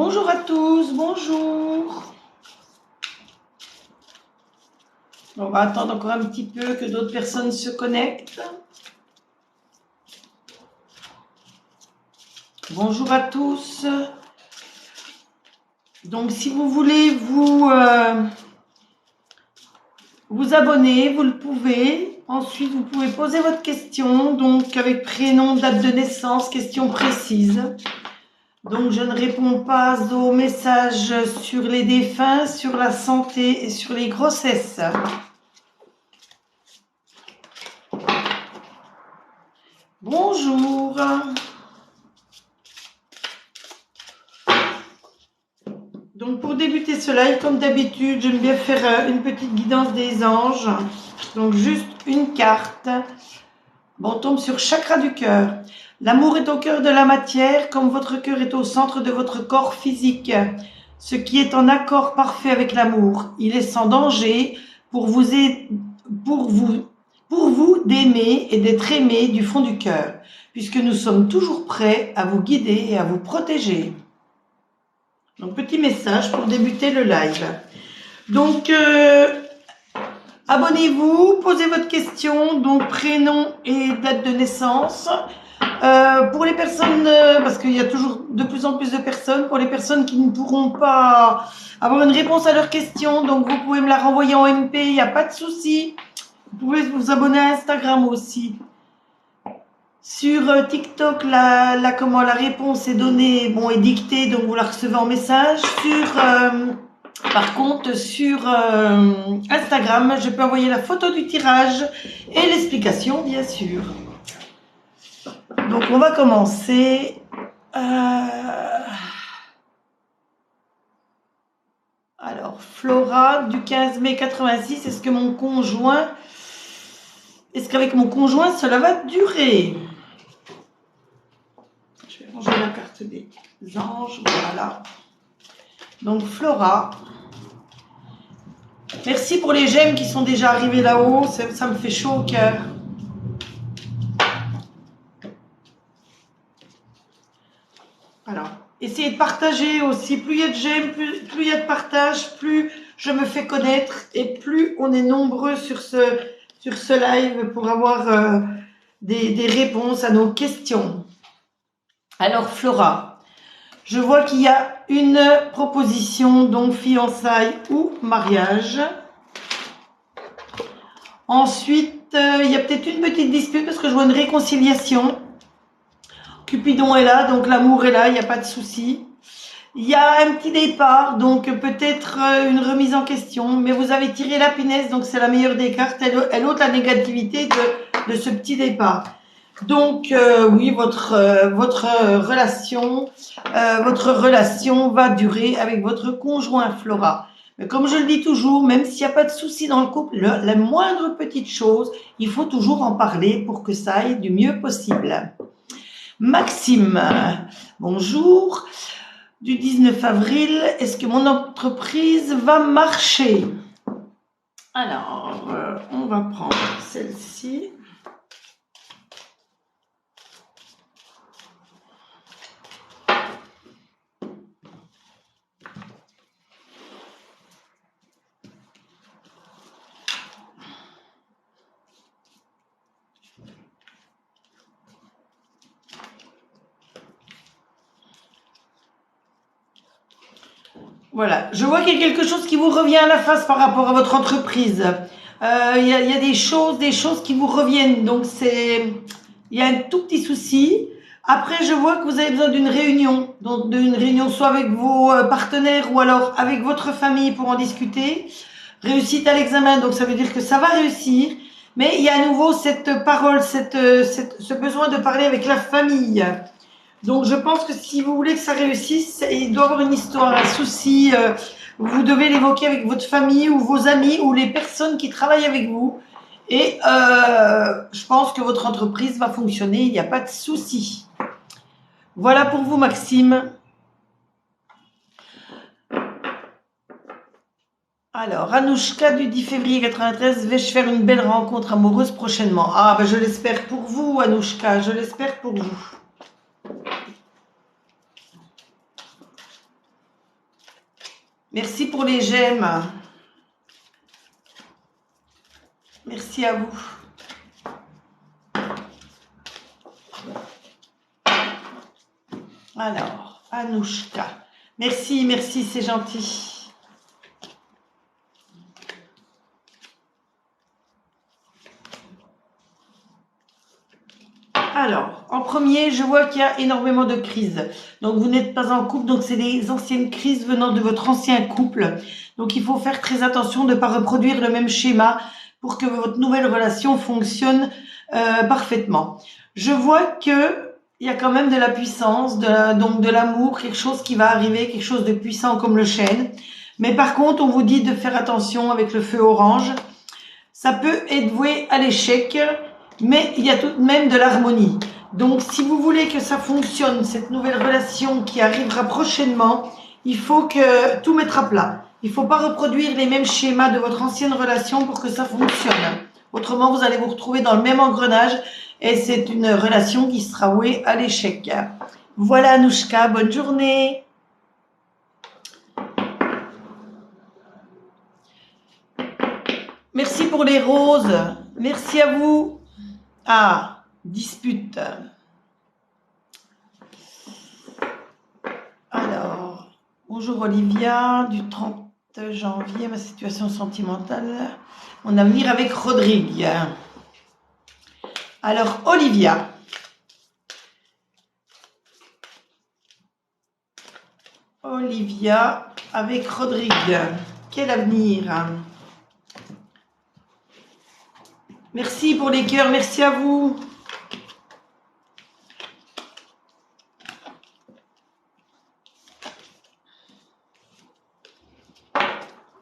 Bonjour à tous, bonjour. On va attendre encore un petit peu que d'autres personnes se connectent. Bonjour à tous. Donc si vous voulez vous abonner, vous le pouvez. Ensuite, vous pouvez poser votre question, donc avec prénom, date de naissance, question précise. Donc, je ne réponds pas aux messages sur les défunts, sur la santé et sur les grossesses. Bonjour. Donc, pour débuter ce live, comme d'habitude, j'aime bien faire une petite guidance des anges. Donc, juste une carte. Bon, on tombe sur chakra du cœur. L'amour est au cœur de la matière, comme votre cœur est au centre de votre corps physique. Ce qui est en accord parfait avec l'amour. Il est sans danger pour vous d'aimer et d'être aimé du fond du cœur, puisque nous sommes toujours prêts à vous guider et à vous protéger. Donc, petit message pour débuter le live. Donc, abonnez-vous, posez votre question, donc prénom et date de naissance. Pour les personnes, parce qu'il y a toujours de plus en plus de personnes, pour les personnes qui ne pourront pas avoir une réponse à leurs questions, donc vous pouvez me la renvoyer en MP, il n'y a pas de souci. Vous pouvez vous abonner à Instagram aussi. Sur TikTok, la réponse est donnée, est dictée, donc vous la recevez en message. Par contre, sur Instagram, je peux envoyer la photo du tirage et l'explication, bien sûr. Donc, on va commencer. Alors, Flora, du 15 mai 86, est-ce qu'avec mon conjoint, cela va durer? Je vais ranger la carte des anges, voilà. Donc, Flora. Merci pour les j'aime qui sont déjà arrivés là-haut, ça me fait chaud au cœur. Alors, essayez de partager aussi. Plus il y a de j'aime, plus il y a de partage, plus je me fais connaître et plus on est nombreux sur ce live pour avoir des réponses à nos questions. Alors, Flora, je vois qu'il y a une proposition, donc fiançailles ou mariage. Ensuite, il y a peut-être une petite dispute parce que je vois une réconciliation. Cupidon est là, donc l'amour est là, il n'y a pas de souci. Il y a un petit départ, donc peut-être une remise en question, mais vous avez tiré la punaise, donc c'est la meilleure des cartes. Elle ôte la négativité de ce petit départ. Donc oui, votre relation va durer avec votre conjoint, Flora. Mais comme je le dis toujours, même s'il n'y a pas de souci dans le couple, la moindre petite chose, il faut toujours en parler pour que ça aille du mieux possible. Maxime, bonjour. Du 19 avril, est-ce que mon entreprise va marcher? Alors, on va prendre celle-ci. Voilà, je vois qu'il y a quelque chose qui vous revient à la face par rapport à votre entreprise. Il y a des choses qui vous reviennent. Donc, il y a un tout petit souci. Après, je vois que vous avez besoin d'une réunion. Donc, d'une réunion soit avec vos partenaires ou alors avec votre famille pour en discuter. Réussite à l'examen, donc ça veut dire que ça va réussir. Mais il y a à nouveau cette parole, ce besoin de parler avec la famille. Donc, je pense que si vous voulez que ça réussisse, il doit y avoir une histoire, un souci. Vous devez l'évoquer avec votre famille ou vos amis ou les personnes qui travaillent avec vous. Et je pense que votre entreprise va fonctionner, il n'y a pas de souci. Voilà pour vous, Maxime. Alors, Anouchka du 10 février 93, vais-je faire une belle rencontre amoureuse prochainement? Ah, ben je l'espère pour vous, Anouchka, je l'espère pour vous. Merci pour les j'aime. Merci à vous. Alors, Anouchka. Merci, merci, c'est gentil. Alors, en premier, je vois qu'il y a énormément de crises. Donc, vous n'êtes pas en couple, donc c'est des anciennes crises venant de votre ancien couple. Donc, il faut faire très attention de ne pas reproduire le même schéma pour que votre nouvelle relation fonctionne parfaitement. Je vois que il y a quand même de la puissance, donc de l'amour, quelque chose qui va arriver, quelque chose de puissant comme le chêne. Mais par contre, on vous dit de faire attention avec le feu orange. Ça peut être voué à l'échec, mais il y a tout de même de l'harmonie. Donc, si vous voulez que ça fonctionne, cette nouvelle relation qui arrivera prochainement, il faut que tout mettre à plat. Il ne faut pas reproduire les mêmes schémas de votre ancienne relation pour que ça fonctionne. Autrement, vous allez vous retrouver dans le même engrenage et c'est une relation qui sera vouée à l'échec. Voilà, Anouchka, bonne journée. Merci pour les roses. Merci à vous. Ah, dispute. Alors, bonjour Olivia, du 30 janvier, ma situation sentimentale, mon avenir avec Rodrigue. Alors, Olivia. Olivia avec Rodrigue. Quel avenir? Merci pour les cœurs, merci à vous.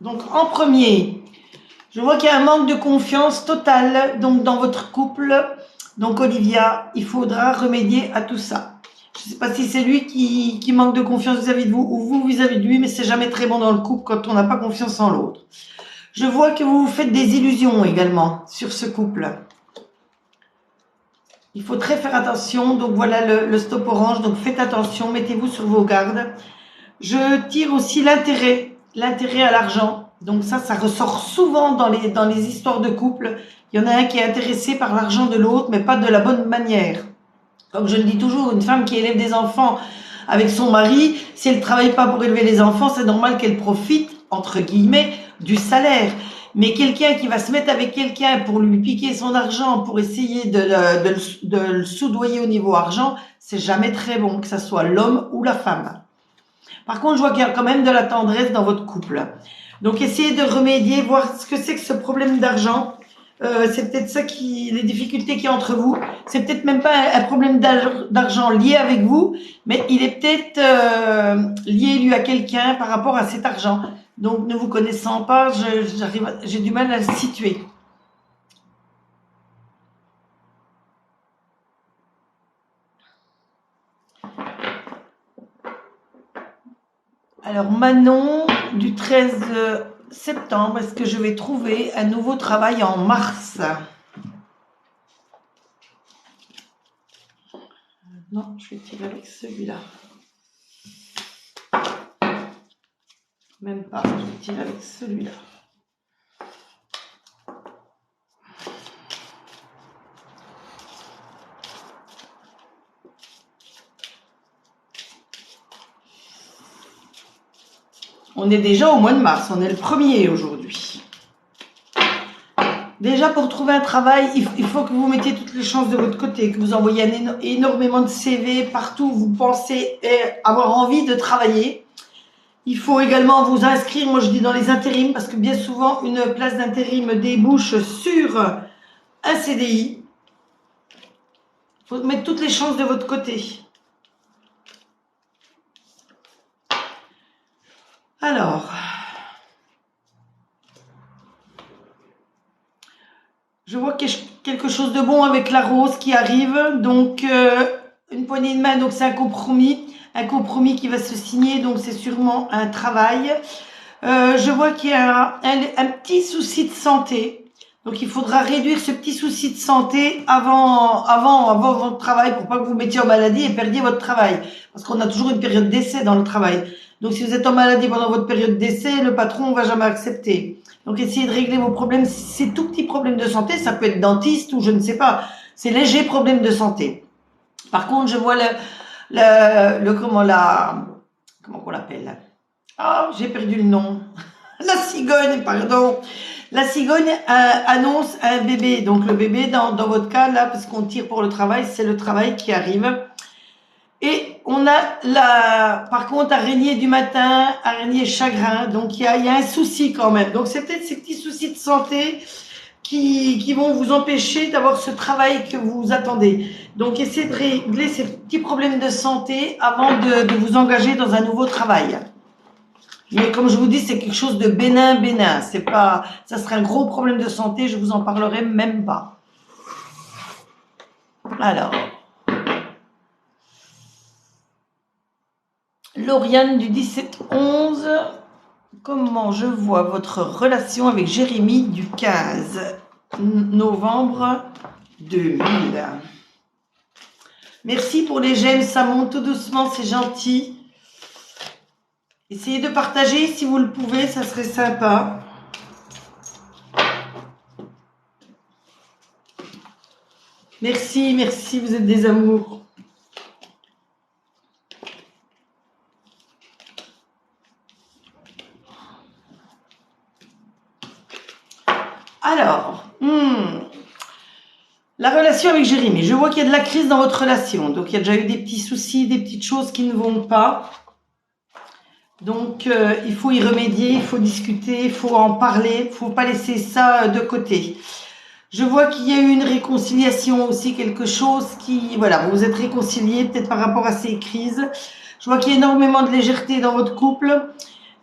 Donc, en premier, je vois qu'il y a un manque de confiance totale donc, dans votre couple. Donc, Olivia, il faudra remédier à tout ça. Je ne sais pas si c'est lui qui manque de confiance vis-à-vis de vous ou vous vis-à-vis de lui, mais c'est jamais très bon dans le couple quand on n'a pas confiance en l'autre. Je vois que vous vous faites des illusions également sur ce couple. Il faut très faire attention. Donc, voilà le stop orange. Donc, faites attention, mettez-vous sur vos gardes. Je tire aussi l'intérêt à l'argent. Donc ça ressort souvent dans les histoires de couple. Il y en a un qui est intéressé par l'argent de l'autre, mais pas de la bonne manière. Comme je le dis toujours, une femme qui élève des enfants avec son mari, si elle ne travaille pas pour élever les enfants, c'est normal qu'elle profite, entre guillemets, du salaire. Mais quelqu'un qui va se mettre avec quelqu'un pour lui piquer son argent, pour essayer de le soudoyer au niveau argent, c'est jamais très bon, que ce soit l'homme ou la femme. Par contre, je vois qu'il y a quand même de la tendresse dans votre couple. Donc, essayez de remédier, voir ce que c'est que ce problème d'argent. C'est peut-être ça les difficultés qu'il y a entre vous. C'est peut-être même pas un problème d'argent lié avec vous, mais il est peut-être lié, lui, à quelqu'un par rapport à cet argent. Donc, ne vous connaissant pas, j'ai du mal à le situer. Alors, Manon, du 13 septembre, est-ce que je vais trouver un nouveau travail en mars? Non, je vais tirer avec celui-là. Même pas, je vais tirer avec celui-là. On est déjà au mois de mars, on est le 1er aujourd'hui. Déjà, pour trouver un travail, il faut que vous mettiez toutes les chances de votre côté, que vous envoyez énormément de CV partout où vous pensez avoir envie de travailler. Il faut également vous inscrire, moi je dis dans les intérims, parce que bien souvent, une place d'intérim débouche sur un CDI. Il faut mettre toutes les chances de votre côté. Alors, je vois quelque chose de bon avec la rose qui arrive. Donc, une poignée de main, donc c'est un compromis qui va se signer. Donc, c'est sûrement un travail. Je vois qu'il y a un petit souci de santé. Donc, il faudra réduire ce petit souci de santé avant votre travail pour pas que vous mettiez en maladie et perdiez votre travail. Parce qu'on a toujours une période d'essai dans le travail. Donc, si vous êtes en maladie pendant votre période d'essai, le patron ne va jamais accepter. Donc, essayez de régler vos problèmes. Si c'est tout petits problèmes de santé, ça peut être dentiste ou je ne sais pas. C'est léger problème de santé. Par contre, je vois comment qu'on l'appelle? Ah, j'ai perdu le nom. La cigogne, pardon. La cigogne annonce un bébé. Donc le bébé, dans votre cas, là, parce qu'on tire pour le travail, c'est le travail qui arrive. Et on a par contre, araignée du matin, araignée chagrin. Donc il y a un souci quand même. Donc c'est peut-être ces petits soucis de santé qui vont vous empêcher d'avoir ce travail que vous attendez. Donc essayez de régler ces petits problèmes de santé avant de vous engager dans un nouveau travail. Mais comme je vous dis, c'est quelque chose de bénin. C'est pas, ça serait un gros problème de santé, je vous en parlerai même pas. Alors, Lauriane du 17-11, comment je vois votre relation avec Jérémy du 15 novembre 2000. Merci pour les j'aime, ça monte tout doucement, c'est gentil. Essayez de partager si vous le pouvez, ça serait sympa. Merci, vous êtes des amours. Alors, la relation avec Jérémy. Je vois qu'il y a de la crise dans votre relation. Donc, il y a déjà eu des petits soucis, des petites choses qui ne vont pas. Donc, il faut y remédier, il faut discuter, il faut en parler, il ne faut pas laisser ça de côté. Je vois qu'il y a eu une réconciliation aussi, quelque chose qui, voilà, vous vous êtes réconciliés peut-être par rapport à ces crises. Je vois qu'il y a énormément de légèreté dans votre couple,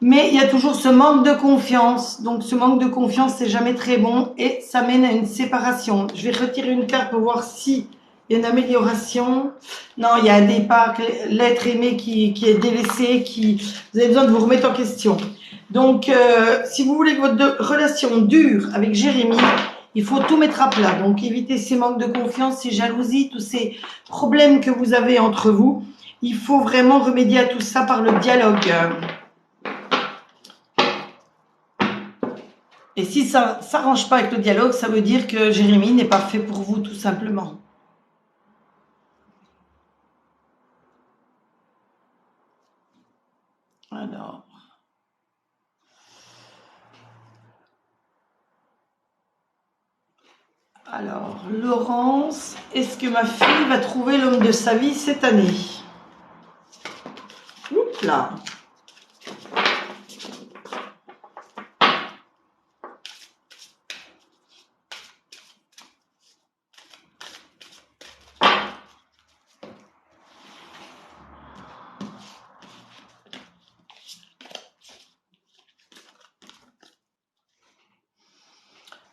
mais il y a toujours ce manque de confiance. Donc, ce manque de confiance, c'est jamais très bon et ça mène à une séparation. Je vais retirer une carte pour voir si il y a une amélioration. Non, il y a un départ, l'être aimé qui est délaissé, vous avez besoin de vous remettre en question. Donc, si vous voulez que votre relation dure avec Jérémy, il faut tout mettre à plat. Donc, évitez ces manques de confiance, ces jalousies, tous ces problèmes que vous avez entre vous. Il faut vraiment remédier à tout ça par le dialogue. Et si ça ne s'arrange pas avec le dialogue, ça veut dire que Jérémy n'est pas fait pour vous, tout simplement. Alors, Laurence, est-ce que ma fille va trouver l'homme de sa vie cette année? Oups là.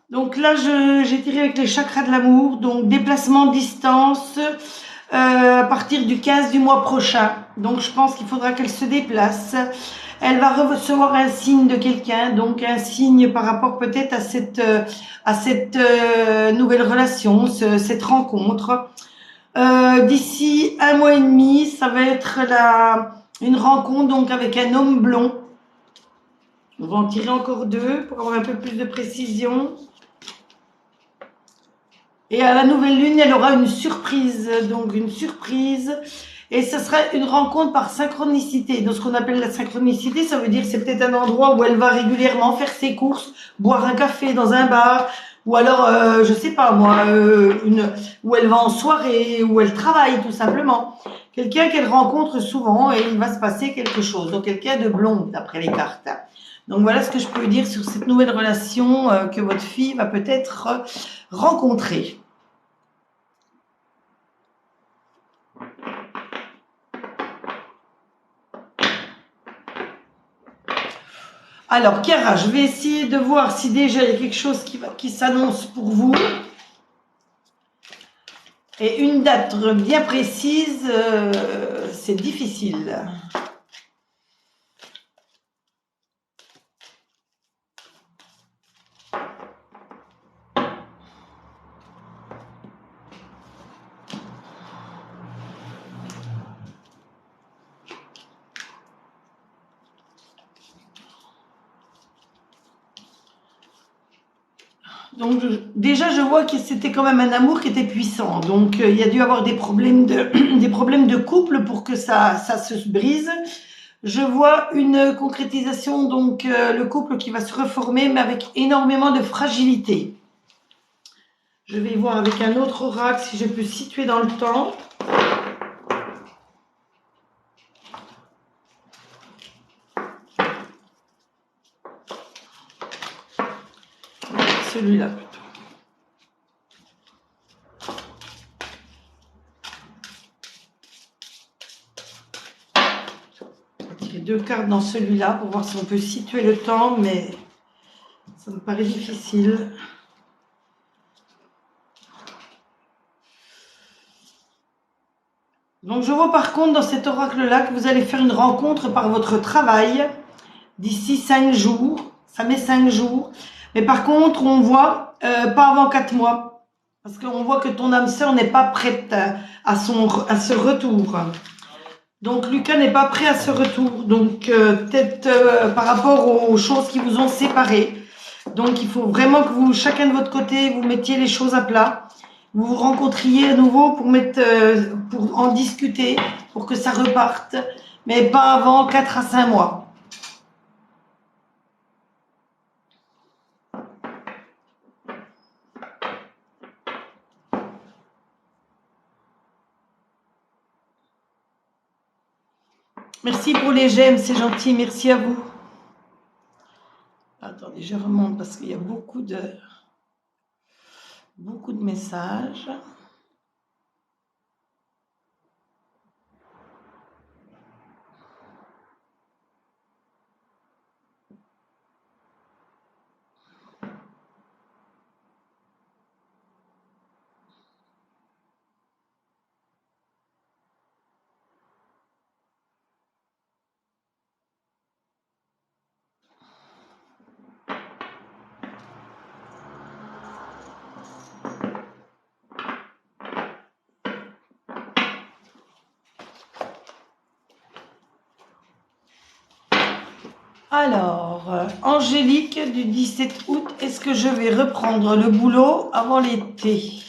Donc là, j'ai tiré avec les chakras de l'amour, donc déplacement, distance, à partir du 15 du mois prochain. Donc je pense qu'il faudra qu'elle se déplace. Elle va recevoir un signe de quelqu'un, donc un signe par rapport peut-être à cette nouvelle relation, cette rencontre. D'ici un mois et demi, ça va être une rencontre donc avec un homme blond. On va en tirer encore deux pour avoir un peu plus de précision. Et à la nouvelle lune, elle aura une surprise, donc une surprise. Et ce sera une rencontre par synchronicité. Donc, ce qu'on appelle la synchronicité, ça veut dire que c'est peut-être un endroit où elle va régulièrement faire ses courses, boire un café dans un bar, ou alors, je sais pas moi, où elle va en soirée, où elle travaille tout simplement. Quelqu'un qu'elle rencontre souvent et il va se passer quelque chose. Donc, quelqu'un de blond, d'après les cartes. Donc, voilà ce que je peux dire sur cette nouvelle relation que votre fille va peut-être rencontrer. Alors, Chiara, je vais essayer de voir si déjà il y a quelque chose qui s'annonce pour vous. Et une date bien précise, c'est difficile. Donc déjà, je vois que c'était quand même un amour qui était puissant. Donc il y a dû avoir des problèmes des problèmes de couple pour que ça se brise. Je vois une concrétisation, donc le couple qui va se reformer, mais avec énormément de fragilité. Je vais voir avec un autre oracle si je peux situer dans le temps. Celui-là plutôt. On va tirer 2 cartes dans celui-là pour voir si on peut situer le temps, mais ça me paraît difficile. Donc je vois par contre dans cet oracle-là que vous allez faire une rencontre par votre travail d'ici 5 jours. Ça met 5 jours. Mais par contre, on voit pas avant 4 mois. Parce qu'on voit que ton âme sœur n'est pas prête à ce retour. Donc Lucas n'est pas prêt à ce retour. Donc peut-être par rapport aux choses qui vous ont séparés. Donc il faut vraiment que vous, chacun de votre côté, vous mettiez les choses à plat. Vous vous rencontriez à nouveau pour en discuter, pour que ça reparte. Mais pas avant 4 à 5 mois. Merci pour les j'aime, c'est gentil, merci à vous. Attendez, je remonte parce qu'il y a beaucoup de messages. Alors, Angélique du 17 août, est-ce que je vais reprendre le boulot avant l'été?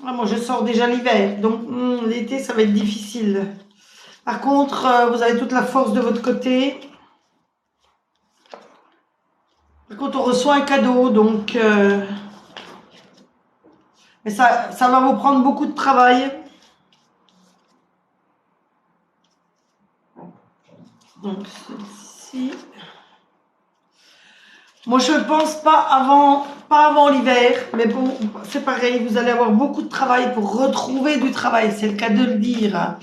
Ah, moi, je sors déjà l'hiver, donc l'été, ça va être difficile. Par contre, vous avez toute la force de votre côté. Par contre, on reçoit un cadeau, donc... mais ça va vous prendre beaucoup de travail. Donc, ceci... Moi, je pense pas avant l'hiver, mais bon, c'est pareil, vous allez avoir beaucoup de travail pour retrouver du travail, c'est le cas de le dire.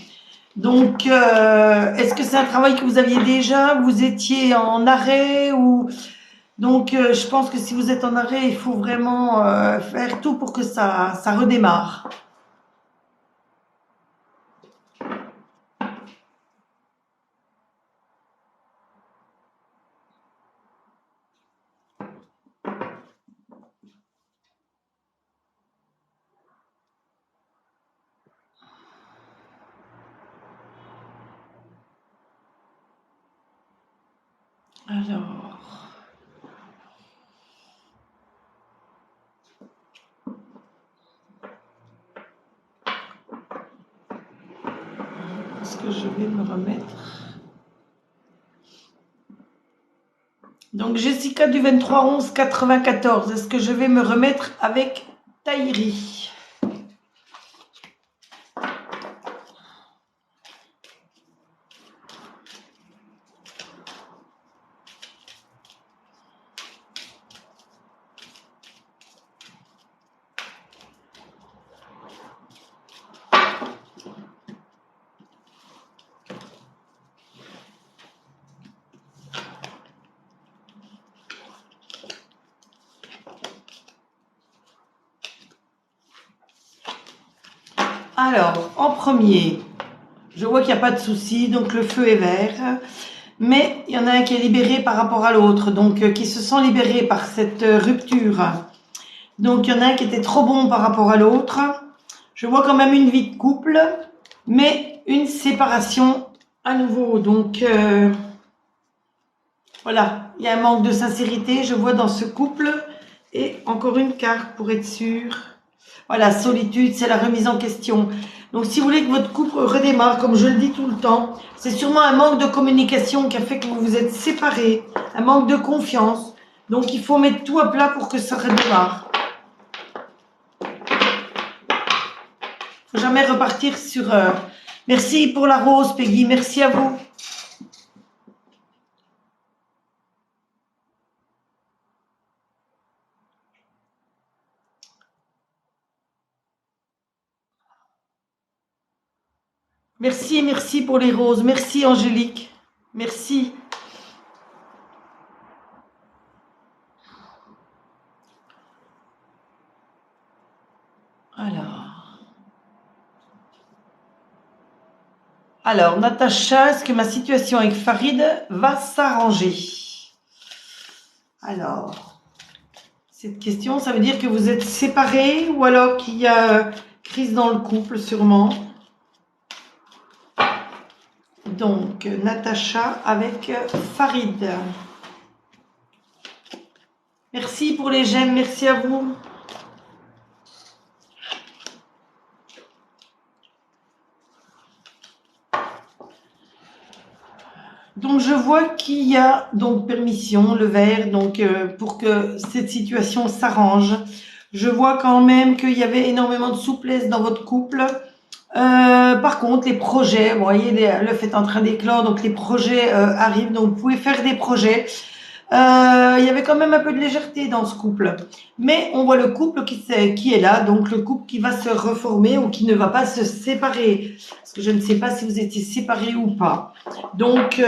Donc, est-ce que c'est un travail que vous aviez déjà? Vous étiez en arrêt ou... Donc, je pense que si vous êtes en arrêt, il faut vraiment faire tout pour que ça redémarre. Alors... Est-ce que je vais me remettre? Donc, Jessica du 23/11/94. Est-ce que je vais me remettre avec Taïri? Alors, en premier, je vois qu'il n'y a pas de souci, donc le feu est vert. Mais il y en a un qui est libéré par rapport à l'autre, donc qui se sent libéré par cette rupture. Donc il y en a un qui était trop bon par rapport à l'autre. Je vois quand même une vie de couple, mais une séparation à nouveau, donc voilà, il y a un manque de sincérité, je vois dans ce couple. Et encore une carte pour être sûr. Voilà, solitude, c'est la remise en question. Donc si vous voulez que votre couple redémarre, comme je le dis tout le temps, c'est sûrement un manque de communication qui a fait que vous vous êtes séparés, un manque de confiance. Donc il faut mettre tout à plat pour que ça redémarre. Faut jamais repartir sur... Merci pour la rose, Peggy, merci à vous. Merci, merci pour les roses. Merci Angélique. Merci. Alors, Natacha, est-ce que ma situation avec Farid va s'arranger? Alors, cette question, ça veut dire que vous êtes séparés ou alors qu'il y a crise dans le couple, sûrement. Donc, Natacha avec Farid. Merci pour les j'aime, merci à vous. Donc, je vois qu'il y a donc permission, le vert, donc pour que cette situation s'arrange. Je vois quand même qu'il y avait énormément de souplesse dans votre couple. Par contre, les projets, vous voyez, l'œuf est en train d'éclore, donc les projets arrivent, donc vous pouvez faire des projets. Il y avait quand même un peu de légèreté dans ce couple. Mais on voit le couple qui est là, donc le couple qui va se reformer ou qui ne va pas se séparer. Parce que je ne sais pas si vous étiez séparés ou pas. Donc,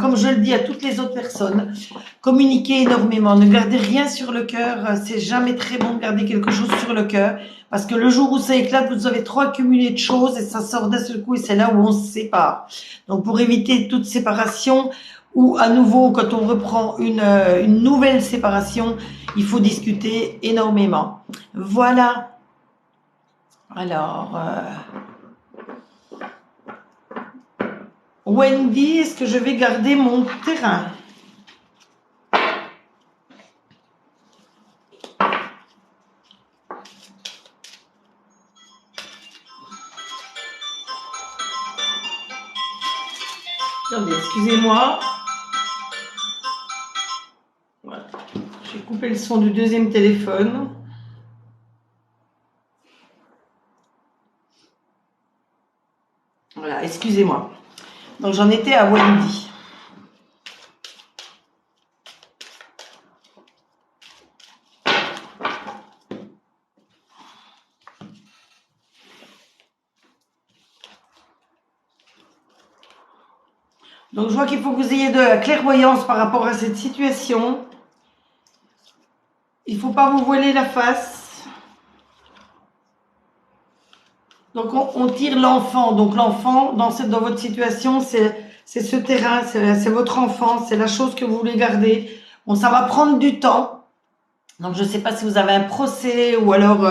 comme je le dis à toutes les autres personnes, communiquez énormément. Ne gardez rien sur le cœur. C'est jamais très bon de garder quelque chose sur le cœur. Parce que le jour où ça éclate, vous avez trop accumulé de choses et ça sort d'un seul coup et c'est là où on se sépare. Donc, pour éviter toute séparation, ou à nouveau, quand on reprend une nouvelle séparation, il faut discuter énormément. Voilà. Alors, Wendy, est-ce que je vais garder mon terrain? Attendez, excusez-moi. Voilà. J'ai coupé le son du deuxième téléphone. Voilà, excusez-moi. Donc j'en étais à Wendy. Donc je vois qu'il faut que vous ayez de la clairvoyance par rapport à cette situation. Il ne faut pas vous voiler la face. Donc on tire l'enfant. Donc l'enfant, dans votre situation, c'est ce terrain, c'est votre enfant, c'est la chose que vous voulez garder. Bon, ça va prendre du temps. Donc je ne sais pas si vous avez un procès ou alors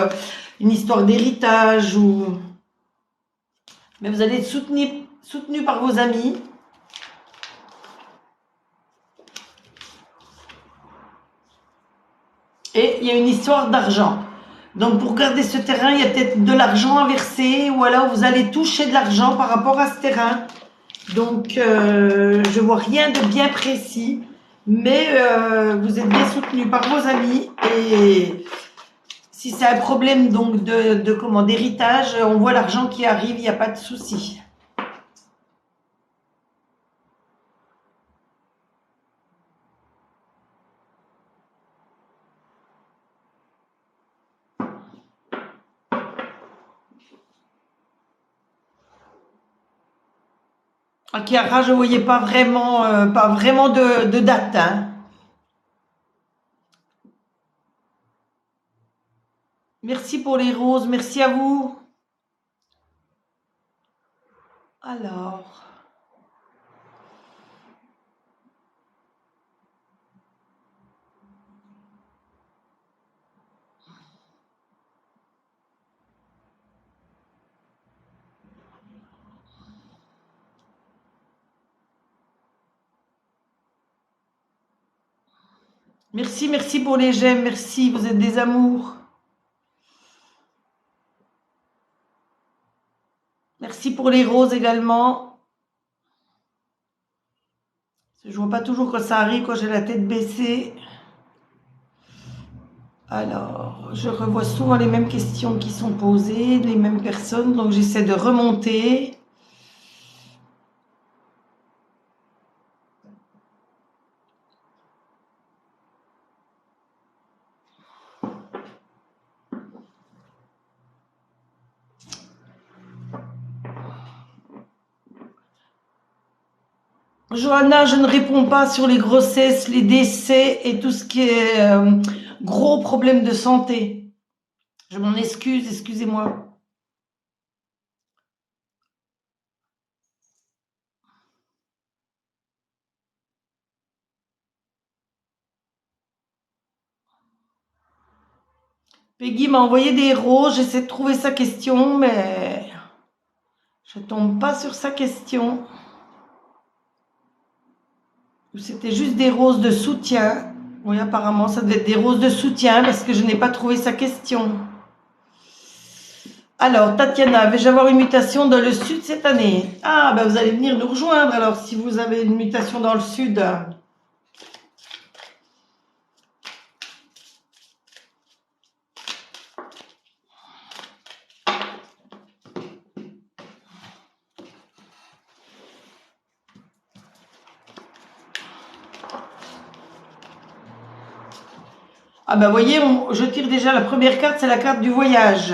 une histoire d'héritage ou... Mais vous allez être soutenu par vos amis. Et il y a une histoire d'argent. Donc pour garder ce terrain, il y a peut-être de l'argent à verser ou alors vous allez toucher de l'argent par rapport à ce terrain. Donc je vois rien de bien précis, mais vous êtes bien soutenu par vos amis et si c'est un problème donc d'héritage, on voit l'argent qui arrive, il n'y a pas de souci. Akiara, je ne voyais pas vraiment de date. Hein. Merci pour les roses, merci à vous. Alors, Merci, merci pour les j'aime, merci, vous êtes des amours. Merci pour les roses également. Je vois pas toujours quand ça arrive, quand j'ai la tête baissée. Alors, je revois souvent les mêmes questions qui sont posées, les mêmes personnes, donc j'essaie de remonter. Johanna, je ne réponds pas sur les grossesses, les décès et tout ce qui est gros problème de santé. Je m'en excuse, excusez-moi. Peggy m'a envoyé des roses, j'essaie de trouver sa question, mais je tombe pas sur sa question. C'était juste des roses de soutien. Oui, apparemment, ça devait être des roses de soutien parce que je n'ai pas trouvé sa question. Alors, Tatiana, vais-je avoir une mutation dans le sud cette année? Ah, ben vous allez venir nous rejoindre alors si vous avez une mutation dans le sud. Ah ben voyez, je tire déjà la première carte, c'est la carte du voyage.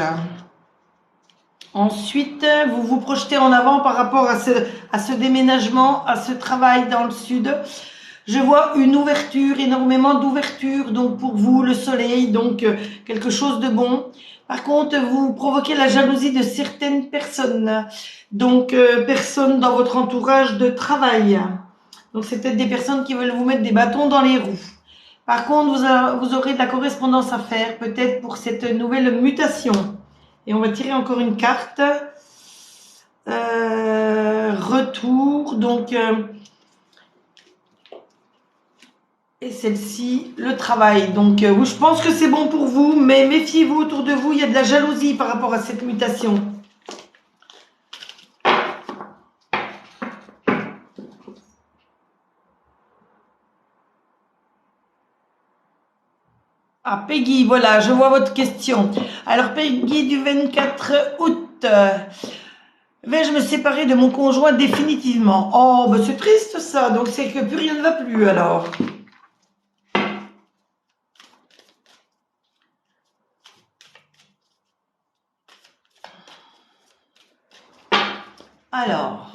Ensuite, vous vous projetez en avant par rapport à ce déménagement, à ce travail dans le sud. Je vois une ouverture, énormément d'ouverture, donc pour vous, le soleil, donc quelque chose de bon. Par contre, vous provoquez la jalousie de certaines personnes, donc personnes dans votre entourage de travail. Donc c'est peut-être des personnes qui veulent vous mettre des bâtons dans les roues. Par contre, vous aurez de la correspondance à faire, peut-être pour cette nouvelle mutation. Et on va tirer encore une carte. Retour, donc... et celle-ci, le travail. Donc, oui, je pense que c'est bon pour vous, mais méfiez-vous autour de vous, il y a de la jalousie par rapport à cette mutation. Ah, Peggy, voilà, je vois votre question. Alors, Peggy, du 24 août, vais-je me séparer de mon conjoint définitivement? Oh, ben c'est triste ça, donc c'est que plus rien ne va plus alors. Alors,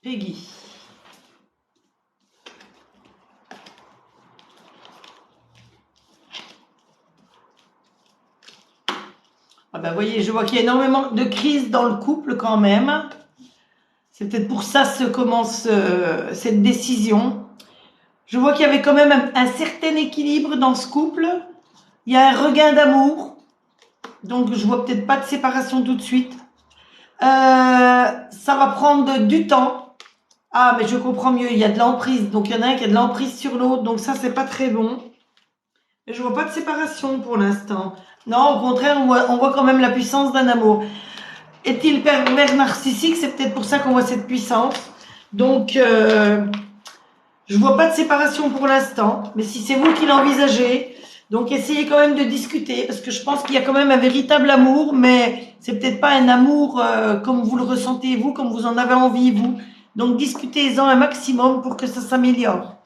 Peggy. Ah ben, voyez, je vois qu'il y a énormément de crises dans le couple quand même. C'est peut-être pour ça se commence cette décision. Je vois qu'il y avait quand même un certain équilibre dans ce couple. Il y a un regain d'amour. Donc, je vois peut-être pas de séparation tout de suite. Ça va prendre du temps. Ah, mais je comprends mieux. Il y a de l'emprise. Donc, il y en a un qui a de l'emprise sur l'autre. Donc, ça, c'est pas très bon. Mais je vois pas de séparation pour l'instant. Non, au contraire, on voit quand même la puissance d'un amour. Est-il pervers narcissique? C'est peut-être pour ça qu'on voit cette puissance. Donc, je vois pas de séparation pour l'instant. Mais si c'est vous qui l'envisagez, donc essayez quand même de discuter. Parce que je pense qu'il y a quand même un véritable amour. Mais c'est peut-être pas un amour comme vous le ressentez vous, comme vous en avez envie vous. Donc, discutez-en un maximum pour que ça s'améliore.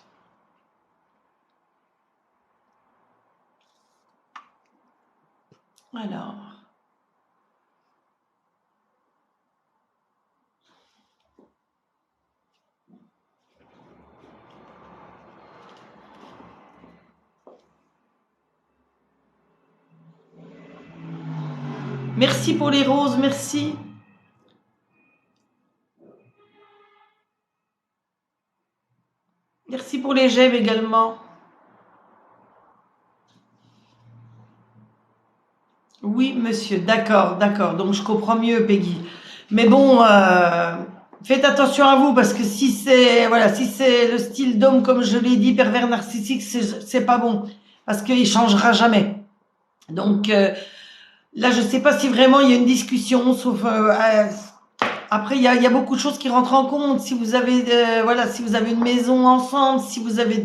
Alors... Merci pour les roses, merci. Merci pour les j'aime également. Oui, monsieur, d'accord, d'accord. Donc je comprends mieux, Peggy. Mais bon, faites attention à vous parce que si c'est voilà, si c'est le style d'homme comme je l'ai dit, pervers narcissique, c'est pas bon parce qu'il changera jamais. Donc là, je sais pas si vraiment il y a une discussion, sauf après il y a beaucoup de choses qui rentrent en compte. Si vous avez voilà, si vous avez une maison ensemble, si vous avez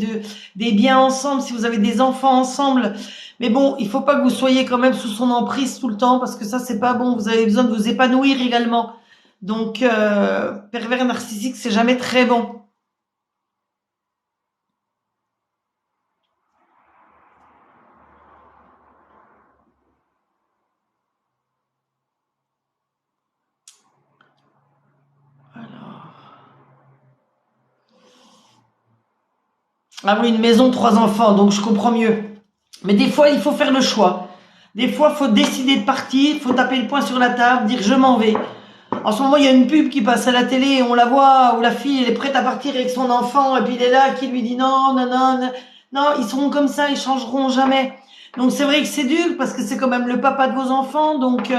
des biens ensemble, si vous avez des enfants ensemble. Mais bon, il faut pas que vous soyez quand même sous son emprise tout le temps parce que ça c'est pas bon. Vous avez besoin de vous épanouir également. Donc pervers narcissique, c'est jamais très bon. Alors. Ah oui, une maison, trois enfants, donc je comprends mieux. Mais des fois, il faut faire le choix. Des fois, il faut décider de partir, il faut taper le poing sur la table, dire je m'en vais. En ce moment, il y a une pub qui passe à la télé, et on la voit, où la fille, elle est prête à partir avec son enfant, et puis il est là, qui lui dit non, non, non, non, non, ils seront comme ça, ils changeront jamais. Donc c'est vrai que c'est dur, parce que c'est quand même le papa de vos enfants, donc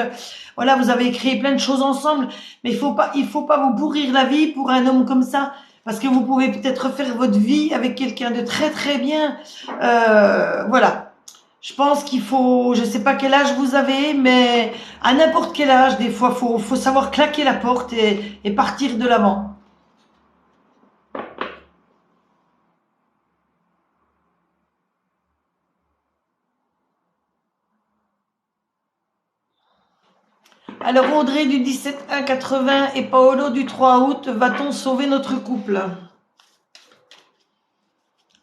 voilà, vous avez créé plein de choses ensemble, mais il faut pas vous pourrir la vie pour un homme comme ça, parce que vous pouvez peut-être refaire votre vie avec quelqu'un de très très bien. Voilà. Je pense qu'il faut, je sais pas quel âge vous avez, mais à n'importe quel âge, des fois, faut savoir claquer la porte et partir de l'avant. Alors, Audrey du 17-1-80 et Paolo du 3 août, va-t-on sauver notre couple?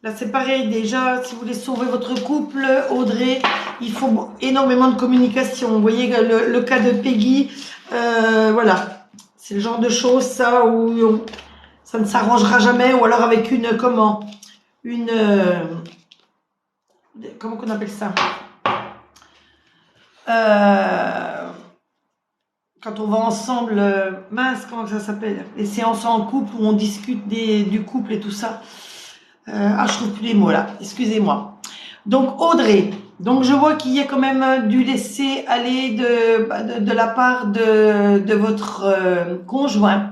Là, c'est pareil, déjà, si vous voulez sauver votre couple, Audrey, il faut énormément de communication. Vous voyez le cas de Peggy, voilà, c'est le genre de choses, ça, où ça ne s'arrangera jamais, ou alors avec une, comment qu'on appelle ça? Euh, Quand on va ensemble, mince, comment ça s'appelle? Les séances en couple où on discute du couple et tout ça. Je trouve plus les mots là, excusez-moi. Donc Audrey, donc je vois qu'il y a quand même du laisser aller de la part de votre conjoint.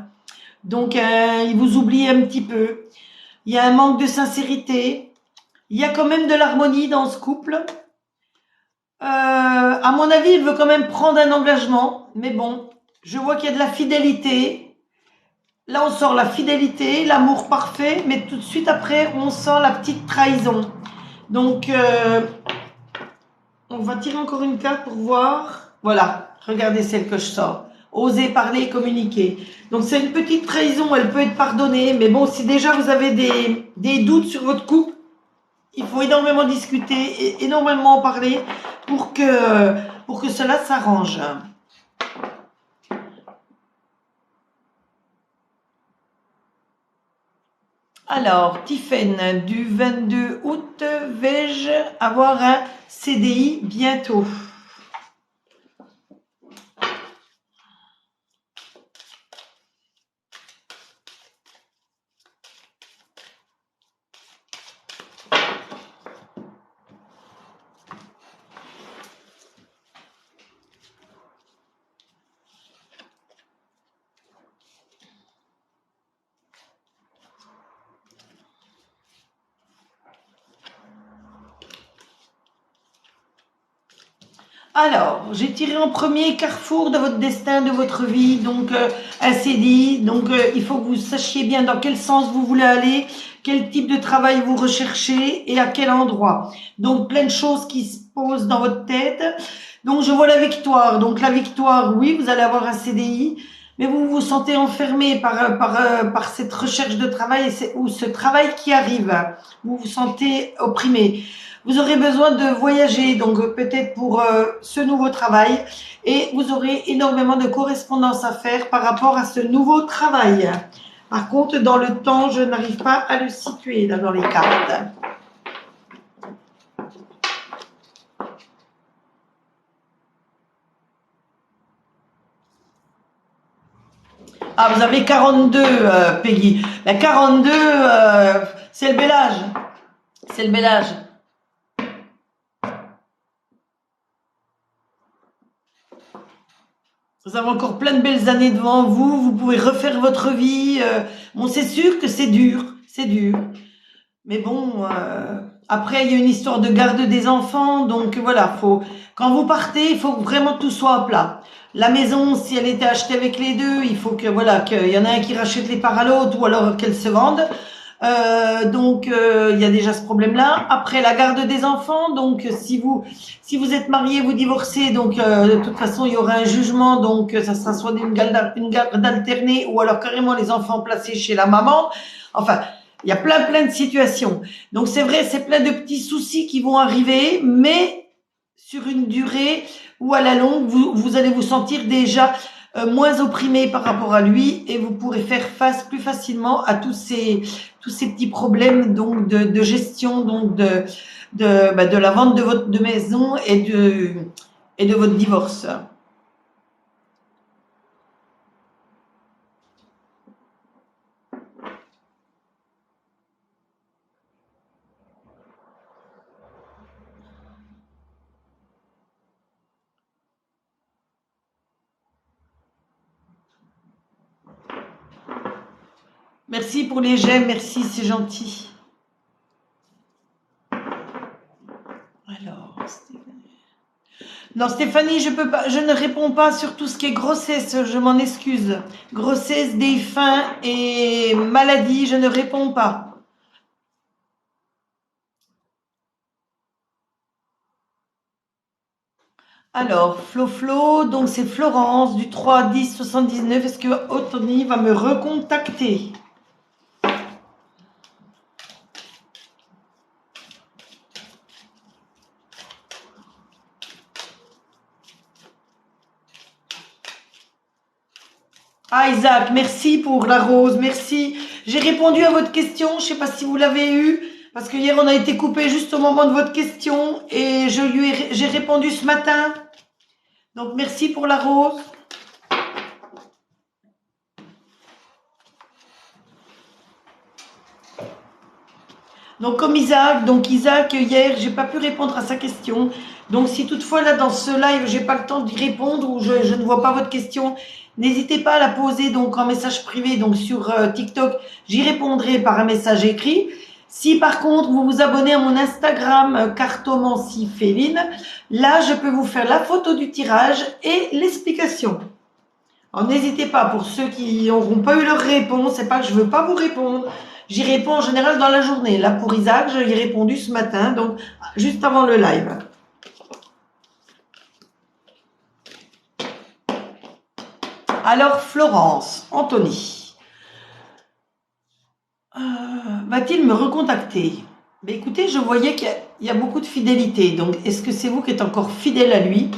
Donc il vous oublie un petit peu. Il y a un manque de sincérité. Il y a quand même de l'harmonie dans ce couple. À mon avis, il veut quand même prendre un engagement, mais bon, je vois qu'il y a de la fidélité. Là, on sort la fidélité, l'amour parfait, mais tout de suite après, on sent la petite trahison. Donc, on va tirer encore une carte pour voir. Voilà, regardez celle que je sors. Oser parler, communiquer. Donc, c'est une petite trahison, elle peut être pardonnée, mais bon, si déjà vous avez des doutes sur votre couple, il faut énormément discuter et énormément en parler pour que cela s'arrange. Alors, Tiffaine, du 22 août, vais-je avoir un CDI bientôt? Alors, j'ai tiré en premier carrefour de votre destin, de votre vie, donc un CDI. Donc, il faut que vous sachiez bien dans quel sens vous voulez aller, quel type de travail vous recherchez et à quel endroit. Donc, plein de choses qui se posent dans votre tête. Donc, je vois la victoire. Donc, la victoire, oui, vous allez avoir un CDI, mais vous vous sentez enfermé par cette recherche de travail ou ce travail qui arrive. Vous vous sentez opprimé. Vous aurez besoin de voyager, donc peut-être pour ce nouveau travail, et vous aurez énormément de correspondance à faire par rapport à ce nouveau travail. Par contre, dans le temps, je n'arrive pas à le situer là, dans les cartes. Ah, vous avez 42, Peggy. La 42, c'est le bel âge. C'est le bel âge. Vous avez encore plein de belles années devant vous. Vous pouvez refaire votre vie. Bon, c'est sûr que c'est dur. C'est dur. Mais bon, après, il y a une histoire de garde des enfants. Donc voilà, quand vous partez, il faut que vraiment tout soit à plat. La maison, si elle était achetée avec les deux, il faut que voilà, qu'il y en a un qui rachète les parts à l'autre ou alors qu'elle se vende. Il y a déjà ce problème-là. Après, la garde des enfants. Donc, si vous êtes marié, vous divorcez, donc de toute façon, il y aura un jugement. Donc, ça sera soit une garde alternée ou alors carrément les enfants placés chez la maman. Enfin, il y a plein de situations. Donc, c'est vrai, c'est plein de petits soucis qui vont arriver, mais sur une durée où à la longue, vous allez vous sentir déjà moins opprimé par rapport à lui et vous pourrez faire face plus facilement à tous ces petits problèmes donc de gestion donc de la vente de votre maison et de votre divorce. Merci pour les j'aime, merci, c'est gentil. Alors, non, Stéphanie, je peux pas, je ne réponds pas sur tout ce qui est grossesse, je m'en excuse. Grossesse, défunt et maladie, je ne réponds pas. Alors, Flo, donc c'est Florence du 3-10-79. Est-ce que Anthony va me recontacter? Ah, Isaac, merci pour la rose, merci. J'ai répondu à votre question, je ne sais pas si vous l'avez eu, parce que hier on a été coupé juste au moment de votre question et j'ai répondu ce matin. Donc merci pour la rose. Donc comme Isaac, hier j'ai pas pu répondre à sa question. Donc si toutefois là dans ce live j'ai pas le temps d'y répondre ou je ne vois pas votre question, n'hésitez pas à la poser donc en message privé donc sur TikTok, j'y répondrai par un message écrit. Si par contre vous vous abonnez à mon Instagram Cartomancie Féline, là je peux vous faire la photo du tirage et l'explication. Alors n'hésitez pas, pour ceux qui n'auront pas eu leur réponse, c'est pas que je veux pas vous répondre. J'y réponds en général dans la journée. Là pour Isaac, j'y ai répondu ce matin, donc juste avant le live. Alors Florence, Anthony, va-t-il me recontacter? Mais écoutez, je voyais qu'il y a beaucoup de fidélité. Donc est-ce que c'est vous qui êtes encore fidèle à lui?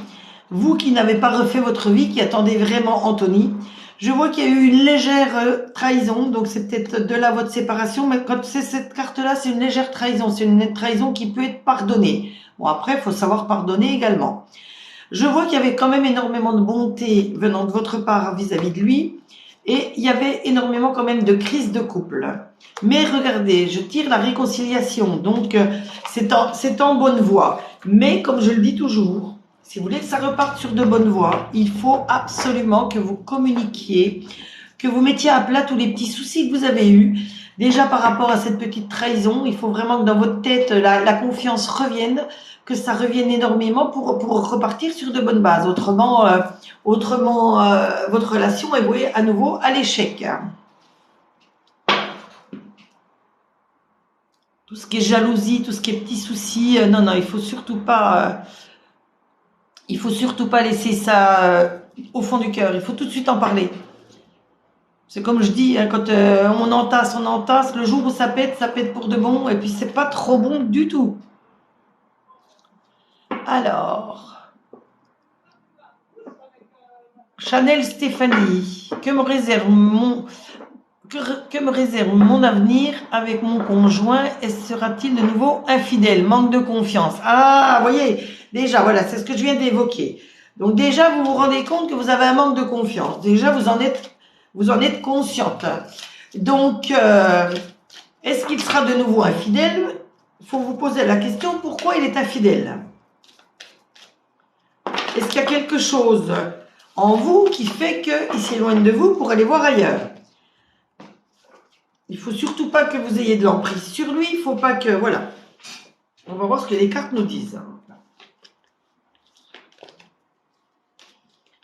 Vous qui n'avez pas refait votre vie, qui attendez vraiment Anthony? Je vois qu'il y a eu une légère trahison, donc c'est peut-être de là votre séparation, mais quand c'est cette carte-là, c'est une légère trahison, c'est une trahison qui peut être pardonnée. Bon, après, il faut savoir pardonner également. Je vois qu'il y avait quand même énormément de bonté venant de votre part vis-à-vis de lui, et il y avait énormément quand même de crise de couple. Mais regardez, je tire la réconciliation, donc c'est en bonne voie. Mais comme je le dis toujours, si vous voulez que ça reparte sur de bonnes voies, il faut absolument que vous communiquiez, que vous mettiez à plat tous les petits soucis que vous avez eus. Déjà par rapport à cette petite trahison, il faut vraiment que dans votre tête, la confiance revienne, que ça revienne énormément pour repartir sur de bonnes bases. Autrement, votre relation est vouée à nouveau à l'échec. Tout ce qui est jalousie, tout ce qui est petits soucis, non, il faut surtout pas... il faut surtout pas laisser ça au fond du cœur. Il faut tout de suite en parler. C'est comme je dis, hein, quand on entasse. Le jour où ça pète pour de bon. Et puis, c'est pas trop bon du tout. Alors, Chanel Stéphanie, que me réserve mon avenir avec mon conjoint? Et sera-t-il de nouveau infidèle? Manque de confiance. Ah, vous voyez, déjà, voilà, c'est ce que je viens d'évoquer. Donc déjà, vous vous rendez compte que vous avez un manque de confiance. Déjà, vous en êtes consciente. Donc, est-ce qu'il sera de nouveau infidèle? Il faut vous poser la question, pourquoi il est infidèle? Est-ce qu'il y a quelque chose en vous qui fait qu'il s'éloigne de vous pour aller voir ailleurs. Il ne faut surtout pas que vous ayez de l'emprise sur lui. Il ne faut pas que... Voilà. On va voir ce que les cartes nous disent.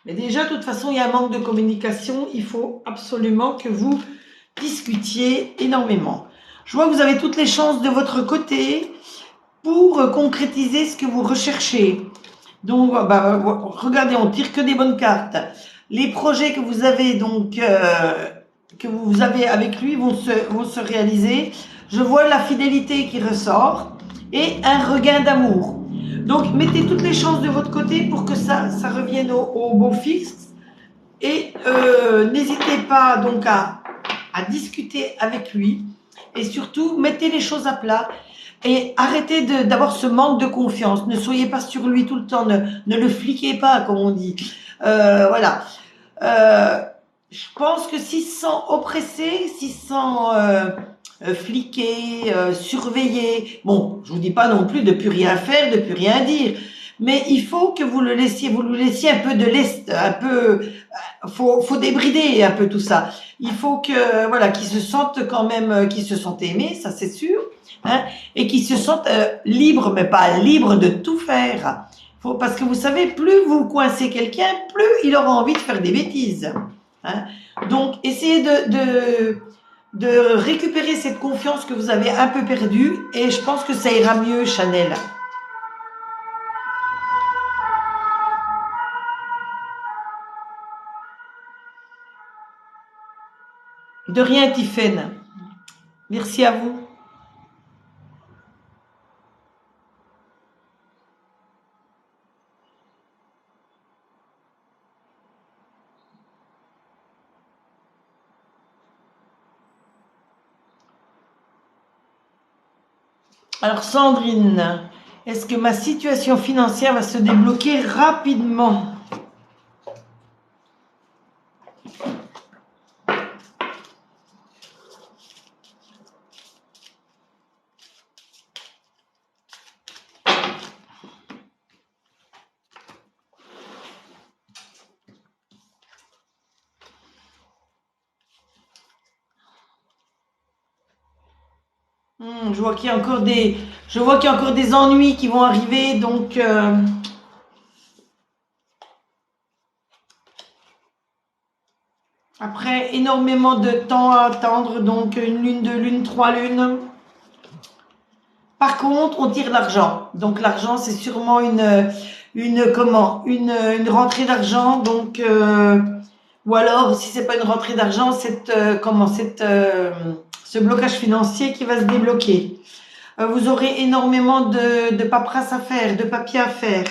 Mais déjà, de toute façon, il y a un manque de communication. Il faut absolument que vous discutiez énormément. Je vois que vous avez toutes les chances de votre côté pour concrétiser ce que vous recherchez. Donc, regardez, on tire que des bonnes cartes. Les projets que vous avez que vous avez avec lui vont se réaliser. Je vois la fidélité qui ressort et un regain d'amour. Donc, mettez toutes les chances de votre côté pour que ça revienne au beau fixe. Et n'hésitez pas donc à discuter avec lui. Et surtout, mettez les choses à plat. Et arrêtez d'avoir ce manque de confiance. Ne soyez pas sur lui tout le temps. Ne le fliquez pas, comme on dit. Voilà. Je pense que s'il se sent oppressé, s'il se sent fliqué, surveillé, bon, je vous dis pas non plus de plus rien faire, de plus rien dire, mais il faut que vous lui laissiez un peu de lest, un peu, faut débrider un peu tout ça. Il faut que, voilà, qu'il se sente quand même, qu'il se sente aimé, ça c'est sûr, hein, et qu'il se sente libre, mais pas libre de tout faire. Parce que vous savez, plus vous coincez quelqu'un, plus il aura envie de faire des bêtises. Hein. Donc, essayez de récupérer cette confiance que vous avez un peu perdue et je pense que ça ira mieux, Chanel. De rien, Tiffaine. Merci à vous. Alors Sandrine, est-ce que ma situation financière va se débloquer rapidement? Je vois qu'il y a encore des ennuis qui vont arriver, donc après énormément de temps à attendre, donc une lune, 2 lunes, 3 lunes. Par contre, on tire l'argent, donc l'argent c'est sûrement une rentrée d'argent, donc ou alors si c'est pas une rentrée d'argent, ce blocage financier qui va se débloquer. Vous aurez énormément de paperasse à faire, de papier à faire.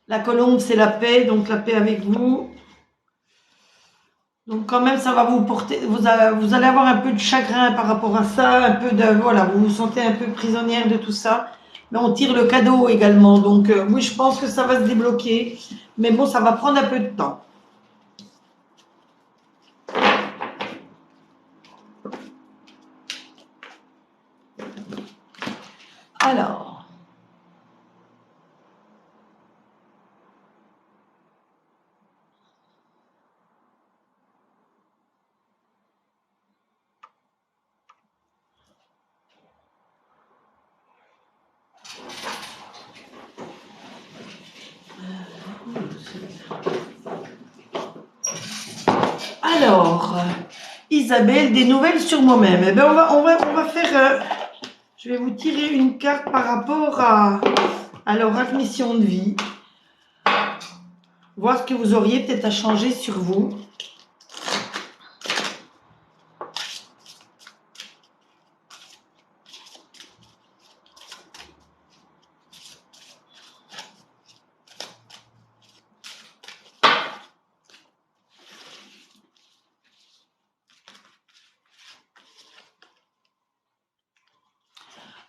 La colombe, c'est la paix, donc la paix avec vous. Donc quand même, ça va vous porter, vous allez avoir un peu de chagrin par rapport à ça, un peu de, voilà, vous vous sentez un peu prisonnière de tout ça. Mais on tire le cadeau également, donc oui, je pense que ça va se débloquer. Mais bon, ça va prendre un peu de temps. Alors. Alors, Isabelle, des nouvelles sur moi-même. Eh bien, on va faire... je vais vous tirer une carte par rapport à leur admission de vie. Voir ce que vous auriez peut-être à changer sur vous.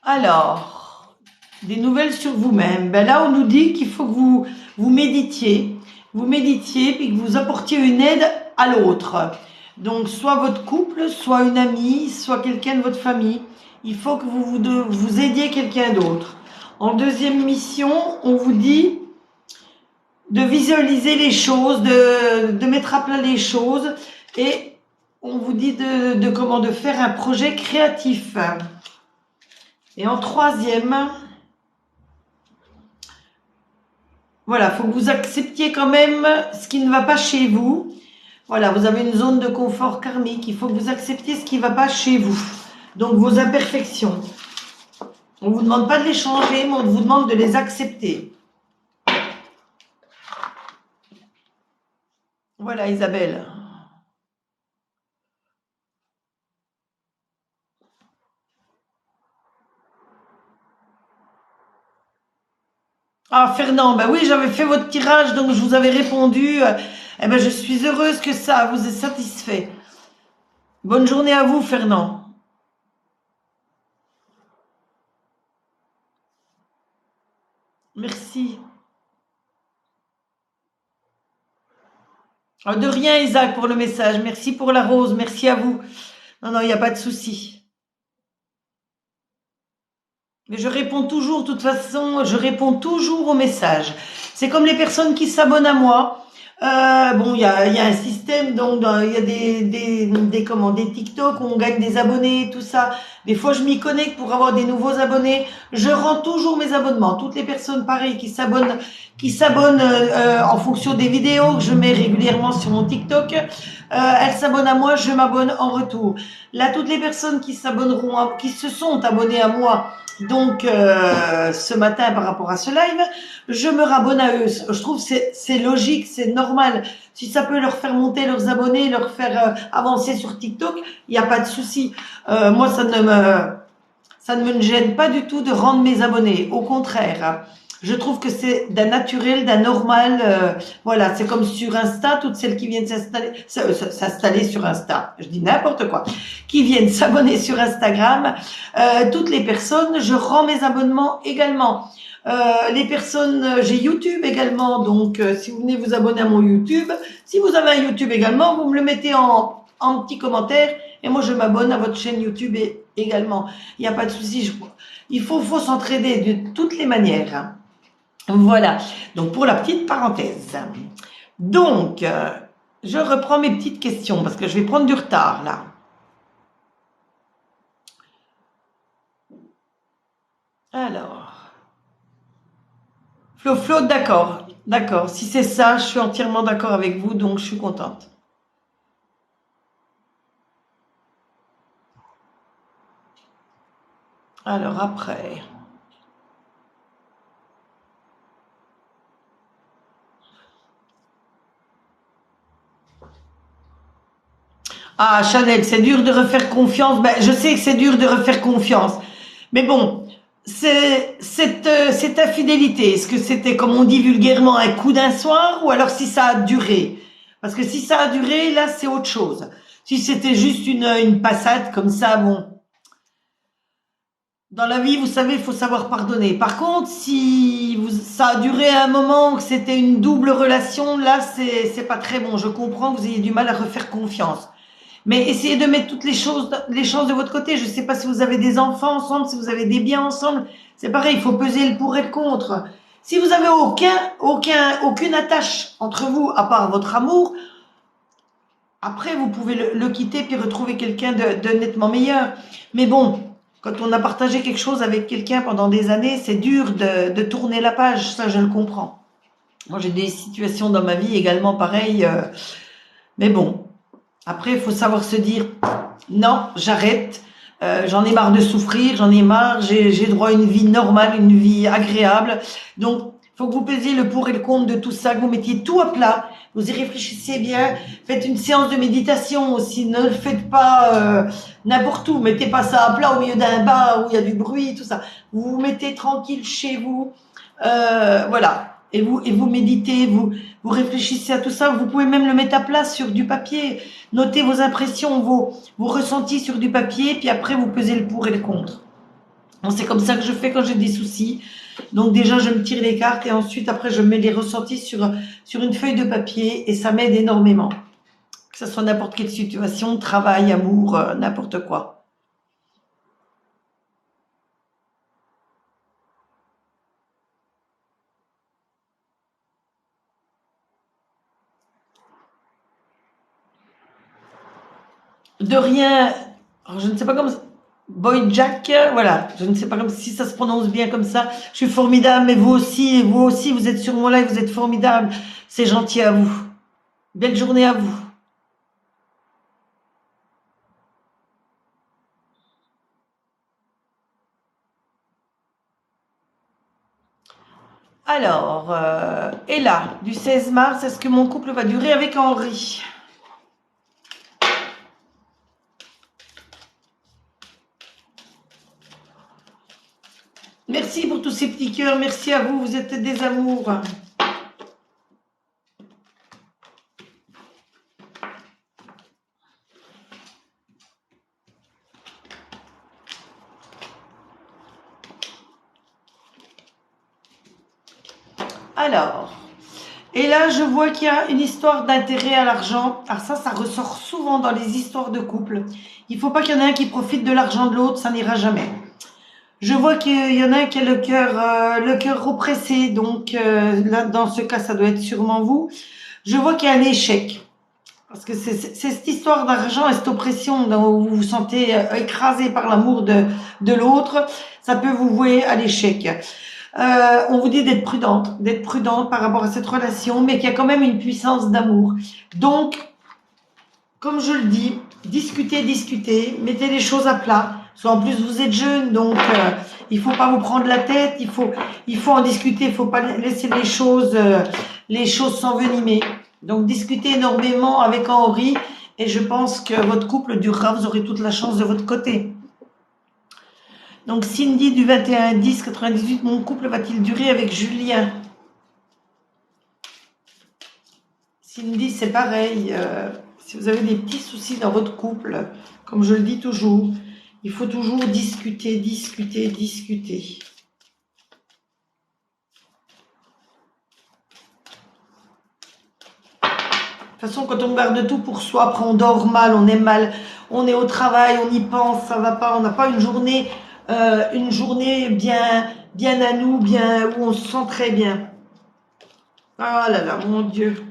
Alors, des nouvelles sur vous-même. Ben là, on nous dit qu'il faut que vous méditiez. Vous méditiez puis que vous apportiez une aide à l'autre. Donc, soit votre couple, soit une amie, soit quelqu'un de votre famille. Il faut que vous aidiez quelqu'un d'autre. En deuxième mission, on vous dit de visualiser les choses, de mettre à plat les choses. Et on vous dit de faire un projet créatif. Et en troisième, voilà, il faut que vous acceptiez quand même ce qui ne va pas chez vous. Voilà, vous avez une zone de confort karmique. Il faut que vous acceptiez ce qui ne va pas chez vous. Donc, vos imperfections. On ne vous demande pas de les changer, mais on vous demande de les accepter. Voilà, Isabelle. Ah, Fernand, ben oui, j'avais fait votre tirage, donc je vous avais répondu. Eh ben, je suis heureuse que ça vous ait satisfait. Bonne journée à vous, Fernand. Merci. Ah, de rien, Isaac, pour le message. Merci pour la rose. Merci à vous. Non, non, il n'y a pas de souci. Mais je réponds toujours, de toute façon, je réponds toujours aux messages. C'est comme les personnes qui s'abonnent à moi. Bon, il y a un système, donc il y a des TikTok où on gagne des abonnés, tout ça. Des fois, je m'y connecte pour avoir des nouveaux abonnés. Je rends toujours mes abonnements. Toutes les personnes, pareil, qui s'abonnent en fonction des vidéos que je mets régulièrement sur mon TikTok, elles s'abonnent à moi, je m'abonne en retour. Là, toutes les personnes qui se sont abonnées à moi, donc ce matin par rapport à ce live, je me rabonne à eux. Je trouve que c'est logique, c'est normal. Si ça peut leur faire monter leurs abonnés, leur faire avancer sur TikTok, il n'y a pas de souci. Moi, ça ne me gêne pas du tout de rendre mes abonnés. Au contraire, je trouve que c'est d'un naturel, d'un normal. Voilà, c'est comme sur Insta, toutes celles qui viennent s'installer sur Insta. Je dis n'importe quoi. Qui viennent s'abonner sur Instagram. Toutes les personnes, je rends mes abonnements également. Les personnes, j'ai YouTube également, donc si vous venez vous abonner à mon YouTube, si vous avez un YouTube également, vous me le mettez en petit commentaire et moi je m'abonne à votre chaîne YouTube également. Il n'y a pas de souci. Il faut s'entraider de toutes les manières. Hein. Voilà. Donc pour la petite parenthèse. Donc, je reprends mes petites questions parce que je vais prendre du retard là. Alors, Flo, d'accord. D'accord. Si c'est ça, je suis entièrement d'accord avec vous, donc je suis contente. Alors après. Ah, Chanel, c'est dur de refaire confiance. Ben, je sais que c'est dur de refaire confiance. Mais bon, cette infidélité, est-ce que c'était, comme on dit vulgairement, un coup d'un soir ou alors si ça a duré? Parce que si ça a duré, là, c'est autre chose. Si c'était juste une passade comme ça, bon, dans la vie, vous savez, il faut savoir pardonner. Par contre, si ça a duré un moment, que c'était une double relation, là, c'est pas très bon. Je comprends que vous ayez du mal à refaire confiance. Mais essayez de mettre toutes les chances de votre côté. Je ne sais pas si vous avez des enfants ensemble, si vous avez des biens ensemble. C'est pareil, il faut peser le pour et le contre. Si vous avez aucune attache entre vous, à part votre amour, après, vous pouvez le quitter puis retrouver quelqu'un de nettement meilleur. Mais bon, quand on a partagé quelque chose avec quelqu'un pendant des années, c'est dur de tourner la page. Ça, je le comprends. Moi, j'ai des situations dans ma vie également pareilles. Mais bon, après, il faut savoir se dire, non, j'arrête, j'en ai marre de souffrir, j'en ai marre, j'ai droit à une vie normale, une vie agréable. Donc, il faut que vous pesiez le pour et le contre de tout ça, que vous mettiez tout à plat, vous y réfléchissez bien, faites une séance de méditation aussi, ne le faites pas n'importe où, mettez pas ça à plat au milieu d'un bar où il y a du bruit, tout ça. Vous vous mettez tranquille chez vous, voilà. Et vous méditez, vous réfléchissez à tout ça, vous pouvez même le mettre à plat sur du papier. Notez vos impressions, vos ressentis sur du papier, puis après vous pesez le pour et le contre. Bon, c'est comme ça que je fais quand j'ai des soucis. Donc déjà, je me tire les cartes et ensuite, après, je mets les ressentis sur une feuille de papier et ça m'aide énormément. Que ce soit n'importe quelle situation, travail, amour, n'importe quoi. De rien. Alors, je ne sais pas comment. Boy Jack, voilà. Je ne sais pas comme si ça se prononce bien comme ça. Je suis formidable, mais vous aussi, vous êtes sur mon live, vous êtes formidable. C'est gentil à vous. Belle journée à vous. Alors, et là, du 16 mars, est-ce que mon couple va durer avec Henri? Merci pour tous ces petits cœurs. Merci à vous. Vous êtes des amours. Alors, et là, je vois qu'il y a une histoire d'intérêt à l'argent. Alors ça ressort souvent dans les histoires de couple. Il ne faut pas qu'il y en ait un qui profite de l'argent de l'autre, ça n'ira jamais. Je vois qu'il y en a un qui a le cœur oppressé, donc là, dans ce cas, ça doit être sûrement vous. Je vois qu'il y a un échec. Parce que c'est cette histoire d'argent et cette oppression où vous vous sentez écrasé par l'amour de l'autre, ça peut vous vouer à l'échec. On vous dit d'être prudente par rapport à cette relation, mais qu'il y a quand même une puissance d'amour. Donc, comme je le dis, discutez, mettez les choses à plat. Parce qu'en plus, vous êtes jeune, donc il faut pas vous prendre la tête, il faut en discuter, il faut pas laisser les choses s'envenimer. Donc, discutez énormément avec Henri et je pense que votre couple durera, vous aurez toute la chance de votre côté. Donc, Cindy du 21-10-98, mon couple va-t-il durer avec Julien? Cindy, c'est pareil. Si vous avez des petits soucis dans votre couple, comme je le dis toujours, il faut toujours discuter. De toute façon, quand on garde tout pour soi, après on dort mal, on est mal, on est au travail, on y pense, ça va pas, on n'a pas une journée bien à nous, bien où on se sent très bien. Ah là là, mon Dieu.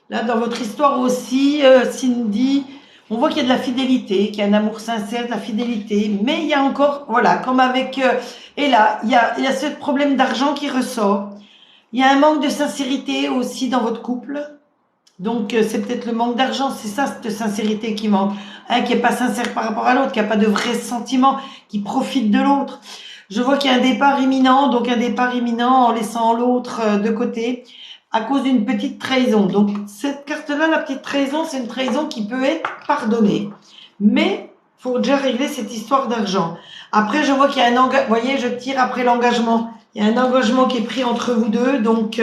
Là, dans votre histoire aussi, Cindy, on voit qu'il y a de la fidélité, qu'il y a un amour sincère, de la fidélité, mais il y a encore, voilà, comme avec, et là, il y a ce problème d'argent qui ressort. Il y a un manque de sincérité aussi dans votre couple. Donc, c'est peut-être le manque d'argent, c'est ça, cette sincérité qui manque. Un qui n'est pas sincère par rapport à l'autre, qui n'a pas de vrais sentiments, qui profite de l'autre. Je vois qu'il y a un départ imminent, donc un départ imminent en laissant l'autre de côté à cause d'une petite trahison. Donc, cette carte-là, la petite trahison, c'est une trahison qui peut être pardonnée. Mais, il faut déjà régler cette histoire d'argent. Après, je vois qu'il y a un engagement. Vous voyez, je tire après l'engagement. Il y a un engagement qui est pris entre vous deux. Donc,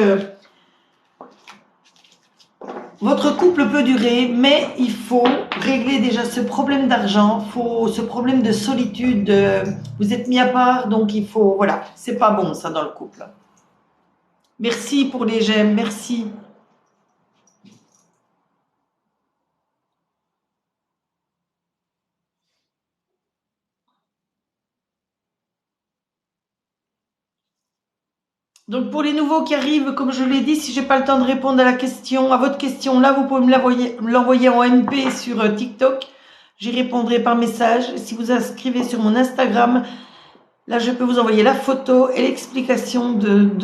votre couple peut durer, mais il faut régler déjà ce problème d'argent, ce problème de solitude. Vous êtes mis à part, donc il faut, voilà, c'est pas bon ça dans le couple. Merci pour les j'aime, merci. Donc pour les nouveaux qui arrivent, comme je l'ai dit, si j'ai pas le temps de répondre à votre question là, vous pouvez me l'envoyer en MP sur TikTok. J'y répondrai par message. Si vous inscrivez sur mon Instagram, là, je peux vous envoyer la photo et l'explication donc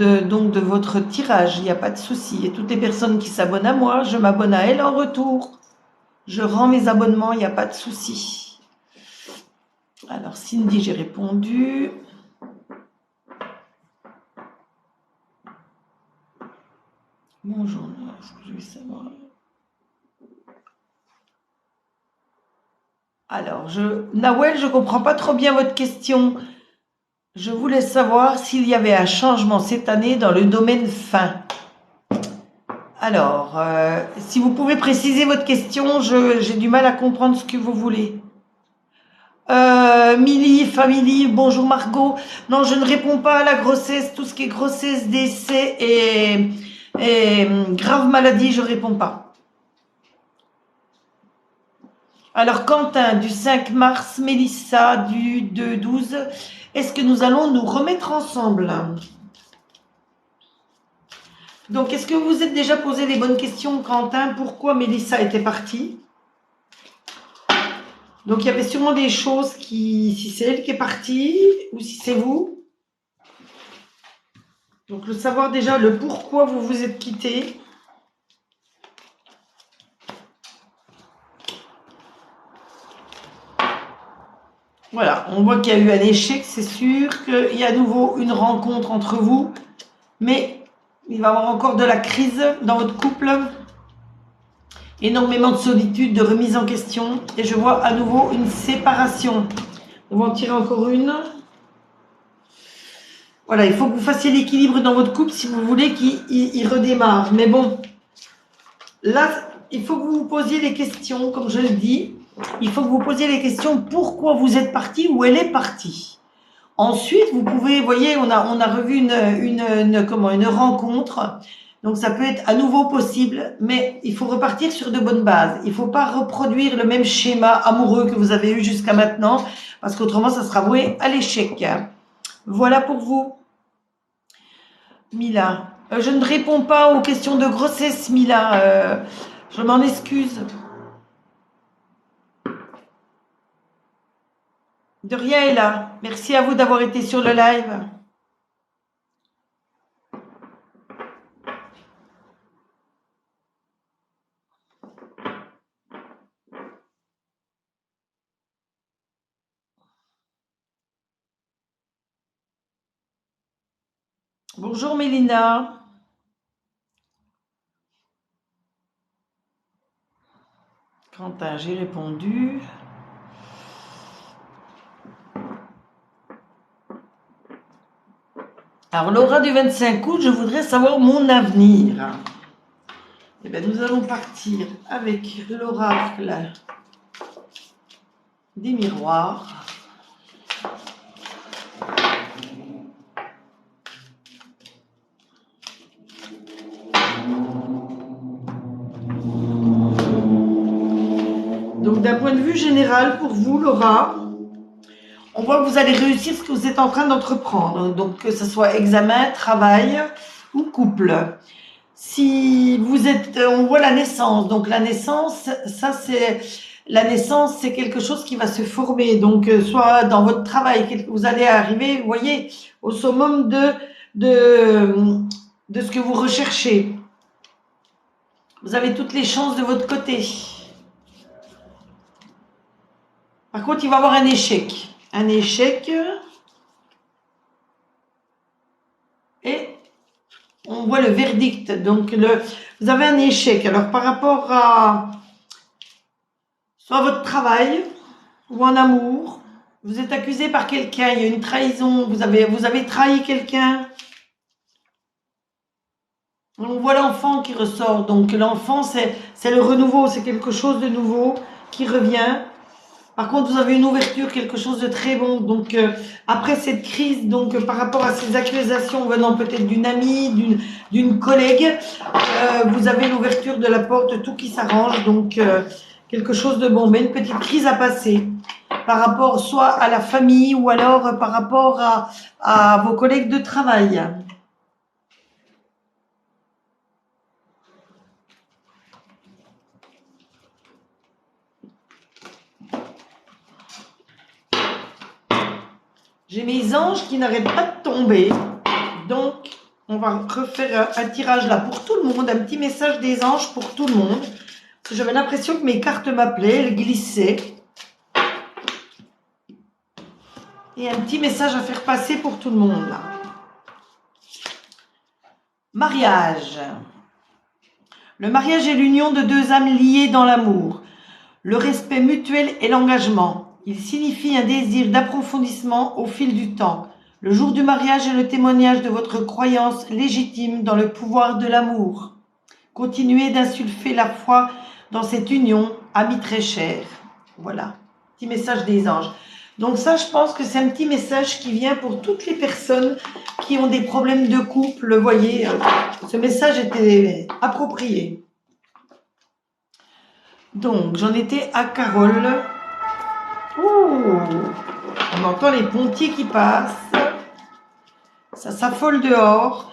de votre tirage. Il n'y a pas de souci. Et toutes les personnes qui s'abonnent à moi, je m'abonne à elles en retour. Je rends mes abonnements, il n'y a pas de souci. Alors, Cindy, j'ai répondu. Bonjour, est-ce que je vais savoir? Alors, Nawel, je ne comprends pas trop bien votre question. Je voulais savoir s'il y avait un changement cette année dans le domaine fin. Alors, si vous pouvez préciser votre question, j'ai du mal à comprendre ce que vous voulez. Milly, famille, bonjour Margot. Non, je ne réponds pas à la grossesse, tout ce qui est grossesse, décès et grave maladie, je ne réponds pas. Alors Quentin, du 5 mars, Mélissa, du 2-12, est-ce que nous allons nous remettre ensemble? Donc, est-ce que vous vous êtes déjà posé les bonnes questions, Quentin? Pourquoi Mélissa était partie? Donc, il y avait sûrement des choses qui, si c'est elle qui est partie ou si c'est vous. Donc, le savoir déjà le pourquoi vous vous êtes quittés. Voilà, on voit qu'il y a eu un échec, c'est sûr qu'il y a à nouveau une rencontre entre vous, mais il va y avoir encore de la crise dans votre couple, énormément de solitude, de remise en question, et je vois à nouveau une séparation. On va en tirer encore une. Voilà, il faut que vous fassiez l'équilibre dans votre couple si vous voulez qu'il redémarre. Mais bon, là, il faut que vous vous posiez les questions, comme je le dis. Il faut que vous posiez les questions pourquoi vous êtes parti, où elle est partie. Ensuite, vous pouvez, vous voyez, on a revu une rencontre. Donc, ça peut être à nouveau possible, mais il faut repartir sur de bonnes bases. Il ne faut pas reproduire le même schéma amoureux que vous avez eu jusqu'à maintenant, parce qu'autrement, ça sera voué à l'échec. Voilà pour vous, Mila. Je ne réponds pas aux questions de grossesse, Mila. Je m'en excuse. De rien, Ella. Merci à vous d'avoir été sur le live. Bonjour, Mélina. Quentin, j'ai répondu. Alors, Laura du 25 août, je voudrais savoir mon avenir. Eh bien, nous allons partir avec l'oracle des miroirs. Donc, d'un point de vue général, pour vous, Laura, on voit que vous allez réussir ce que vous êtes en train d'entreprendre. Donc, que ce soit examen, travail ou couple. Si vous êtes, on voit la naissance. Donc, la naissance, la naissance, c'est quelque chose qui va se former. Donc, soit dans votre travail, vous allez arriver, vous voyez, au summum de ce que vous recherchez. Vous avez toutes les chances de votre côté. Par contre, il va y avoir un échec. Un échec. Et on voit le verdict. Donc, vous avez un échec. Alors, par rapport à soit votre travail ou en amour, vous êtes accusé par quelqu'un, il y a une trahison, vous avez trahi quelqu'un. On voit l'enfant qui ressort. Donc, l'enfant, c'est le renouveau, c'est quelque chose de nouveau qui revient. Par contre, vous avez une ouverture, quelque chose de très bon. Donc, après cette crise, donc par rapport à ces accusations venant peut-être d'une amie, d'une collègue, vous avez l'ouverture de la porte, tout qui s'arrange. Donc, quelque chose de bon. Mais une petite crise à passer par rapport soit à la famille ou alors par rapport à vos collègues de travail. J'ai mes anges qui n'arrêtent pas de tomber. Donc, on va refaire un tirage là pour tout le monde, un petit message des anges pour tout le monde. Parce que j'avais l'impression que mes cartes m'appelaient, elles glissaient. Et un petit message à faire passer pour tout le monde là. Mariage. Le mariage est l'union de deux âmes liées dans l'amour, le respect mutuel et l'engagement. Il signifie un désir d'approfondissement au fil du temps. Le jour du mariage est le témoignage de votre croyance légitime dans le pouvoir de l'amour. Continuez d'insulfer la foi dans cette union, amis très chers. Voilà, petit message des anges. Donc ça, je pense que c'est un petit message qui vient pour toutes les personnes qui ont des problèmes de couple. Vous voyez, ce message était approprié. Donc, j'en étais à Carole. Ouh, on entend les pompiers qui passent. Ça s'affole dehors.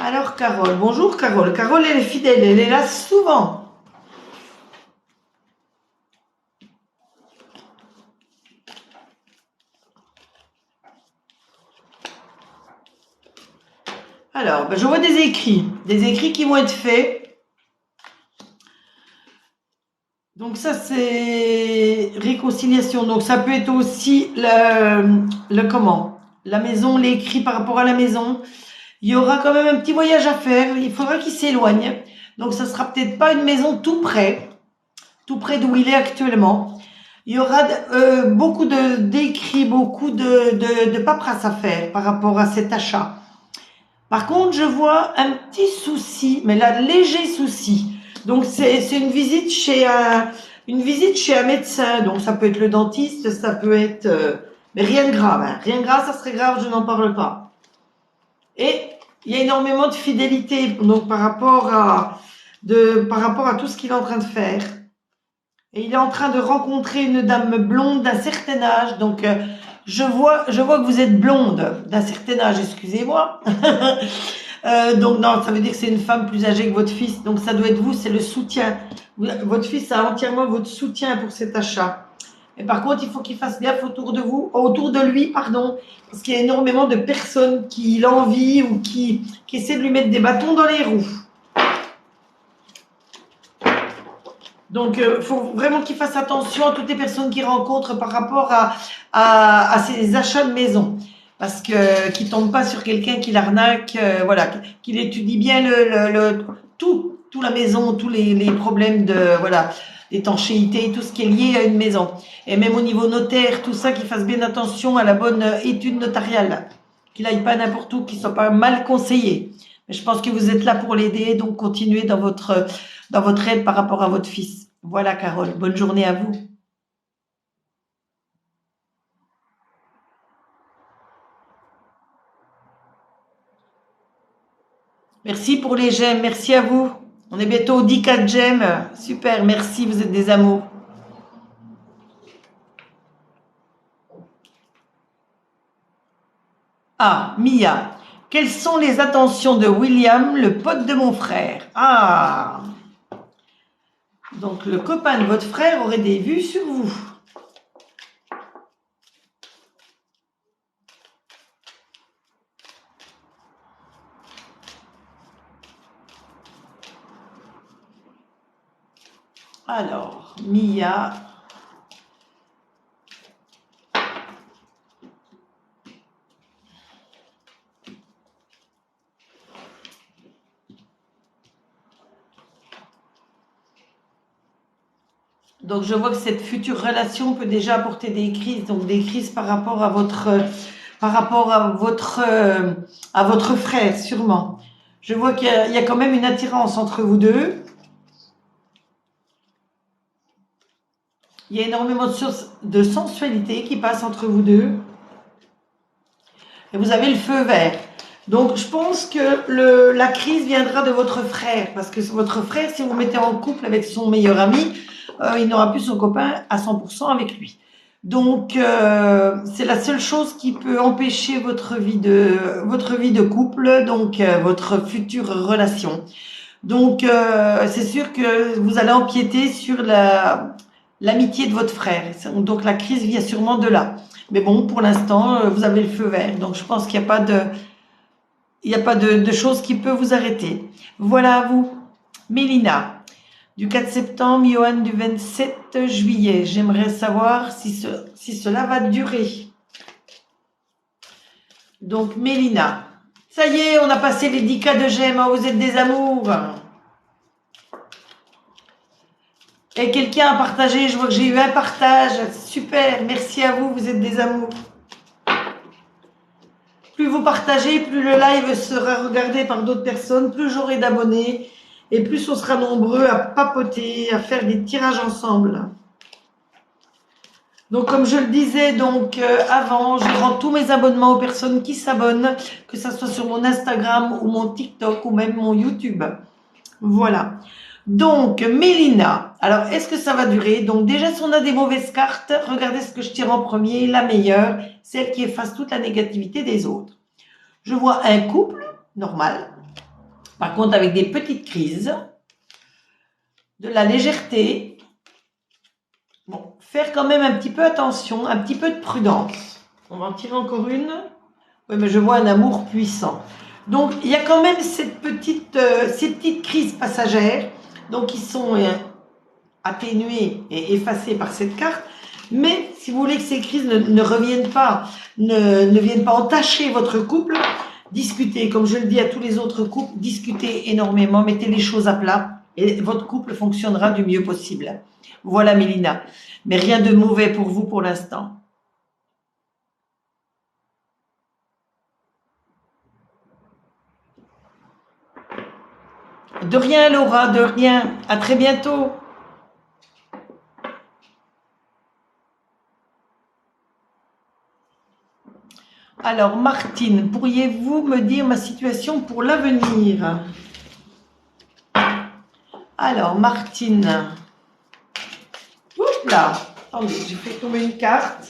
Alors, Carole. Bonjour, Carole. Carole, elle est fidèle. Elle est là souvent. Alors, ben, je vois des écrits qui vont être faits. Donc ça, c'est réconciliation. Donc ça peut être aussi comment? La maison, l'écrit par rapport à la maison. Il y aura quand même un petit voyage à faire. Il faudra qu'il s'éloigne. Donc ça sera peut-être pas une maison tout près d'où il est actuellement. Il y aura beaucoup d'écrits, beaucoup de paperasse à faire par rapport à cet achat. Par contre, je vois un petit souci, mais là, léger souci. Donc, c'est une visite chez un médecin. Donc, ça peut être le dentiste, ça peut être, mais rien de grave, hein. Rien de grave, ça serait grave, je n'en parle pas. Et il y a énormément de fidélité, donc par rapport à tout ce qu'il est en train de faire. Et il est en train de rencontrer une dame blonde d'un certain âge. Donc, je vois que vous êtes blonde d'un certain âge, excusez-moi. Donc non, ça veut dire que c'est une femme plus âgée que votre fils. Donc ça doit être vous, c'est le soutien. Votre fils a entièrement votre soutien pour cet achat. Et par contre, il faut qu'il fasse gaffe autour de lui, pardon, parce qu'il y a énormément de personnes qui l'envient ou qui essaient de lui mettre des bâtons dans les roues. Donc, il faut vraiment qu'il fasse attention à toutes les personnes qu'il rencontre par rapport à ses achats de maison. Parce que qu'il tombe pas sur quelqu'un qui l'arnaque, voilà, qu'il étudie bien tout la maison, tous les problèmes de, voilà, d'étanchéité, tout ce qui est lié à une maison. Et même au niveau notaire, tout ça, qu'il fasse bien attention à la bonne étude notariale. Qu'il aille pas n'importe où, qu'il soit pas mal conseillé. Mais je pense que vous êtes là pour l'aider, donc continuez dans votre aide par rapport à votre fils. Voilà, Carole. Bonne journée à vous. Merci pour les j'aime. Merci à vous. On est bientôt au 10 j'aime. Super. Merci. Vous êtes des amours. Ah, Mia. Quelles sont les attentions de William, le pote de mon frère? Ah. Donc, le copain de votre frère aurait des vues sur vous. Alors, Mia. Donc, je vois que cette future relation peut déjà apporter des crises, donc des crises par rapport à votre frère, sûrement. Je vois qu'il y a quand même une attirance entre vous deux. Il y a énormément de sensualité qui passe entre vous deux. Et vous avez le feu vert. Donc, je pense que la crise viendra de votre frère. Parce que votre frère, si vous vous mettez en couple avec son meilleur ami, il n'aura plus son copain à 100% avec lui. Donc, c'est la seule chose qui peut empêcher votre vie de couple, donc votre future relation. Donc, c'est sûr que vous allez empiéter sur l'amitié de votre frère. Donc, la crise vient sûrement de là. Mais bon, pour l'instant, vous avez le feu vert. Donc, je pense qu'il n'y a pas de choses qui peuvent vous arrêter. Voilà à vous. Mélina, du 4 septembre, Johan du 27 juillet. J'aimerais savoir si cela va durer. Donc, Mélina. Ça y est, on a passé les 10 cas de j'aime. Oh, vous êtes des amours. Et quelqu'un a partagé, je vois que j'ai eu un partage. Super, merci à vous, vous êtes des amours. Plus vous partagez, plus le live sera regardé par d'autres personnes, plus j'aurai d'abonnés et plus on sera nombreux à papoter, à faire des tirages ensemble. Donc comme je le disais avant, je rends tous mes abonnements aux personnes qui s'abonnent, que ce soit sur mon Instagram ou mon TikTok ou même mon YouTube. Voilà. Donc, Mélina, alors est-ce que ça va durer? Donc déjà, si on a des mauvaises cartes, regardez ce que je tire en premier, la meilleure, celle qui efface toute la négativité des autres. Je vois un couple, normal. Par contre, avec des petites crises, de la légèreté, bon, faire quand même un petit peu attention, un petit peu de prudence. On va en tirer encore une. Oui, mais je vois un amour puissant. Donc, il y a quand même ces petites crises passagères, donc qui sont atténuées et effacées par cette carte. Mais si vous voulez que ces crises ne reviennent pas, ne viennent pas entacher votre couple, discutez, comme je le dis à tous les autres couples, discutez énormément, mettez les choses à plat et votre couple fonctionnera du mieux possible. Voilà Mélina. Mais rien de mauvais pour vous pour l'instant. De rien Laura, de rien. À très bientôt. Alors Martine, pourriez-vous me dire ma situation pour l'avenir? Alors Martine. Oups là. Attendez, j'ai fait tomber une carte.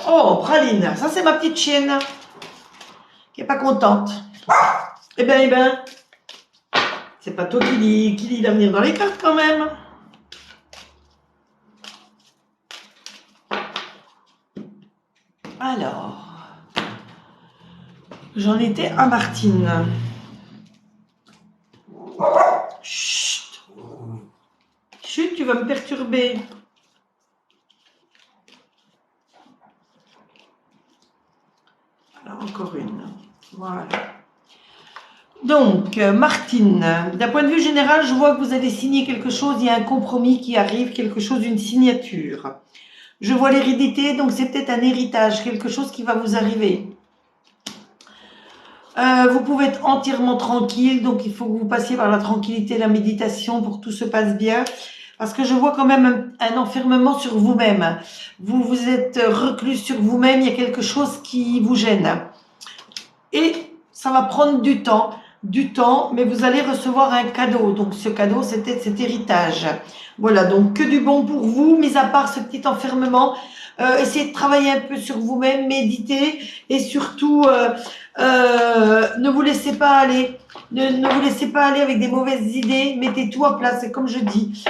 Oh, Praline, ça c'est ma petite chienne qui est pas contente. Eh ben, c'est pas toi qui lis l'avenir dans les cartes quand même. Alors, j'en étais à Martine. Chut. Chut, tu vas me perturber. Alors, encore une. Voilà. Donc, Martine, d'un point de vue général, je vois que vous allez signer quelque chose, il y a un compromis qui arrive, quelque chose, une signature. Je vois l'hérédité, donc c'est peut-être un héritage, quelque chose qui va vous arriver. Vous pouvez être entièrement tranquille, donc il faut que vous passiez par la tranquillité, la méditation pour que tout se passe bien. Parce que je vois quand même un enfermement sur vous-même. Vous vous êtes reclus sur vous-même, il y a quelque chose qui vous gêne. Et ça va prendre du temps, mais vous allez recevoir un cadeau. Donc ce cadeau, c'était cet héritage. Voilà, donc que du bon pour vous, mis à part ce petit enfermement. Essayez de travailler un peu sur vous-même, méditez et surtout ne vous laissez pas aller. Ne vous laissez pas aller avec des mauvaises idées. Mettez tout à plat, c'est comme je dis.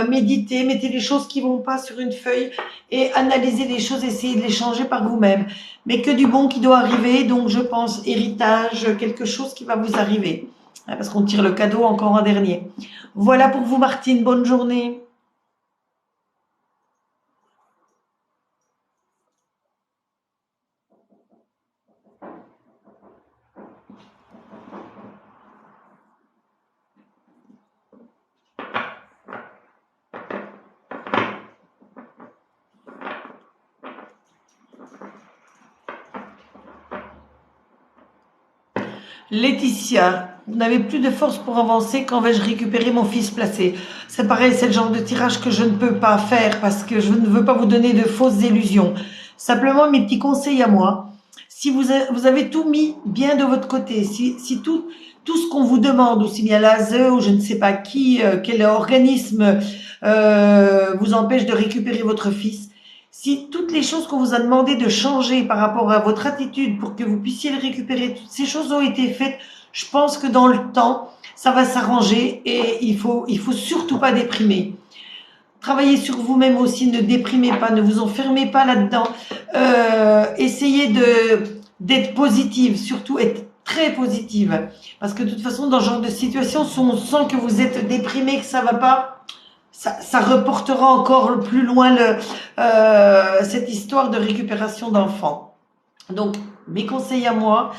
Méditez, mettez les choses qui vont pas sur une feuille et analysez les choses, essayez de les changer par vous-même. Mais que du bon qui doit arriver, donc je pense héritage, quelque chose qui va vous arriver. Parce qu'on tire le cadeau encore en dernier. Voilà pour vous Martine, bonne journée. Laetitia, vous n'avez plus de force pour avancer, quand vais-je récupérer mon fils placé? C'est pareil, c'est le genre de tirage que je ne peux pas faire parce que je ne veux pas vous donner de fausses illusions. Simplement, mes petits conseils à moi, si vous avez tout mis bien de votre côté, si tout ce qu'on vous demande, aussi bien l'ASE ou je ne sais pas qui, quel organisme vous empêche de récupérer votre fils, si toutes les choses qu'on vous a demandé de changer par rapport à votre attitude pour que vous puissiez le récupérer, toutes ces choses ont été faites, je pense que dans le temps, ça va s'arranger et il faut surtout pas déprimer. Travaillez sur vous-même aussi, ne déprimez pas, ne vous enfermez pas là-dedans. Essayez d'être positive, surtout être très positive. Parce que de toute façon, dans ce genre de situation, si on sent que vous êtes déprimé, que ça va pas, ça reportera encore plus loin cette histoire de récupération d'enfants. Donc, mes conseils à moi,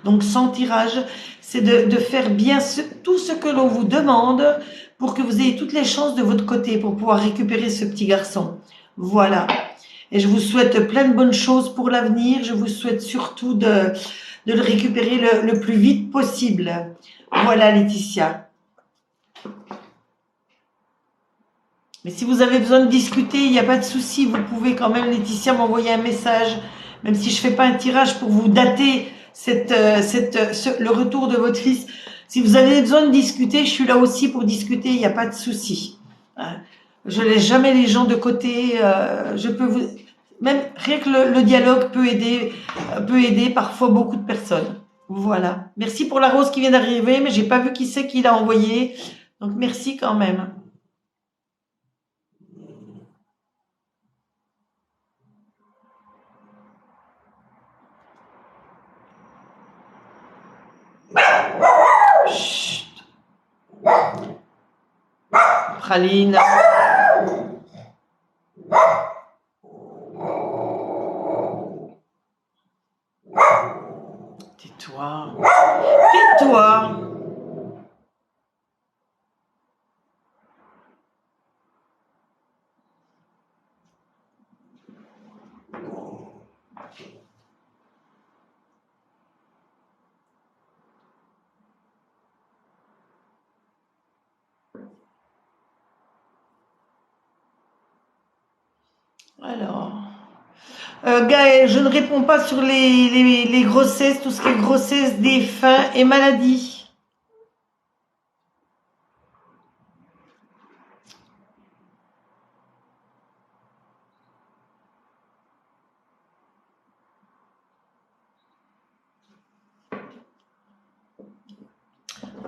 donc sans tirage, c'est de faire bien tout ce que l'on vous demande pour que vous ayez toutes les chances de votre côté pour pouvoir récupérer ce petit garçon. Voilà. Et je vous souhaite plein de bonnes choses pour l'avenir. Je vous souhaite surtout de le récupérer le plus vite possible. Voilà, Laetitia. Mais si vous avez besoin de discuter, il n'y a pas de souci. Vous pouvez quand même, Laetitia, m'envoyer un message. Même si je ne fais pas un tirage pour vous dater le retour de votre fils. Si vous avez besoin de discuter, je suis là aussi pour discuter. Il n'y a pas de souci. Je laisse jamais les gens de côté. Même rien que le dialogue peut aider parfois beaucoup de personnes. Voilà. Merci pour la rose qui vient d'arriver, mais j'ai pas vu qui c'est qui l'a envoyé. Donc merci quand même. Chut. Praline. Tais-toi. Tais-toi. Alors. Gaël, je ne réponds pas sur les grossesses, tout ce qui est grossesse, défunt et maladie.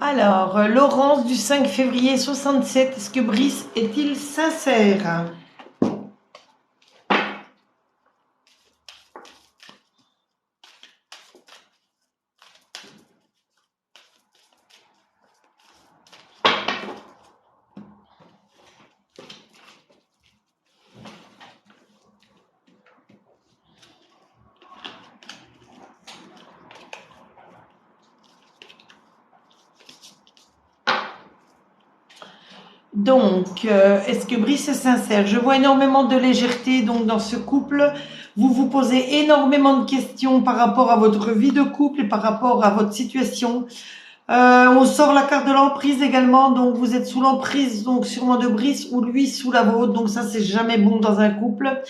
Alors, Laurence du 5 février 67, est-ce que Brice est-il sincère? Donc, est-ce que Brice est sincère? Je vois énormément de légèreté donc dans ce couple. Vous vous posez énormément de questions par rapport à votre vie de couple et par rapport à votre situation. On sort la carte de l'emprise également, donc vous êtes sous l'emprise donc sûrement de Brice ou lui sous la vôtre, donc ça c'est jamais bon dans un couple.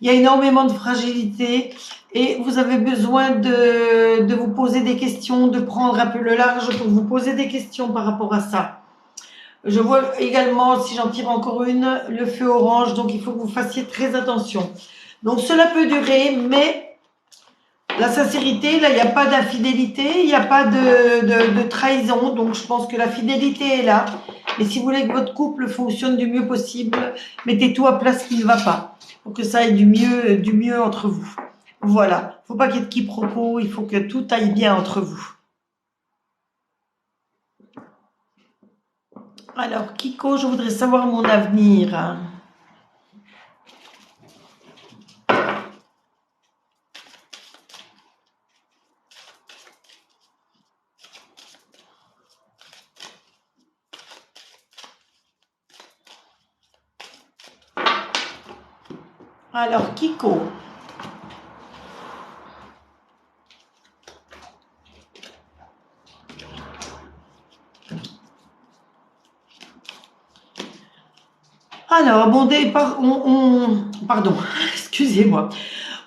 Il y a énormément de fragilité et vous avez besoin de vous poser des questions, de prendre un peu le large pour vous poser des questions par rapport à ça. Je vois également, si j'en tire encore une, le feu orange, donc il faut que vous fassiez très attention. Donc cela peut durer, mais la sincérité, là, il n'y a pas d'infidélité, il n'y a pas de trahison, donc je pense que la fidélité est là. Et si vous voulez que votre couple fonctionne du mieux possible, mettez tout à place qui ne va pas, pour que ça aille du mieux entre vous. Voilà, il ne faut pas qu'il y ait de quiproquo, il faut que tout aille bien entre vous. Alors, Kiko, je voudrais savoir mon avenir. Alors, Kiko. Alors, bon départ, pardon, excusez-moi.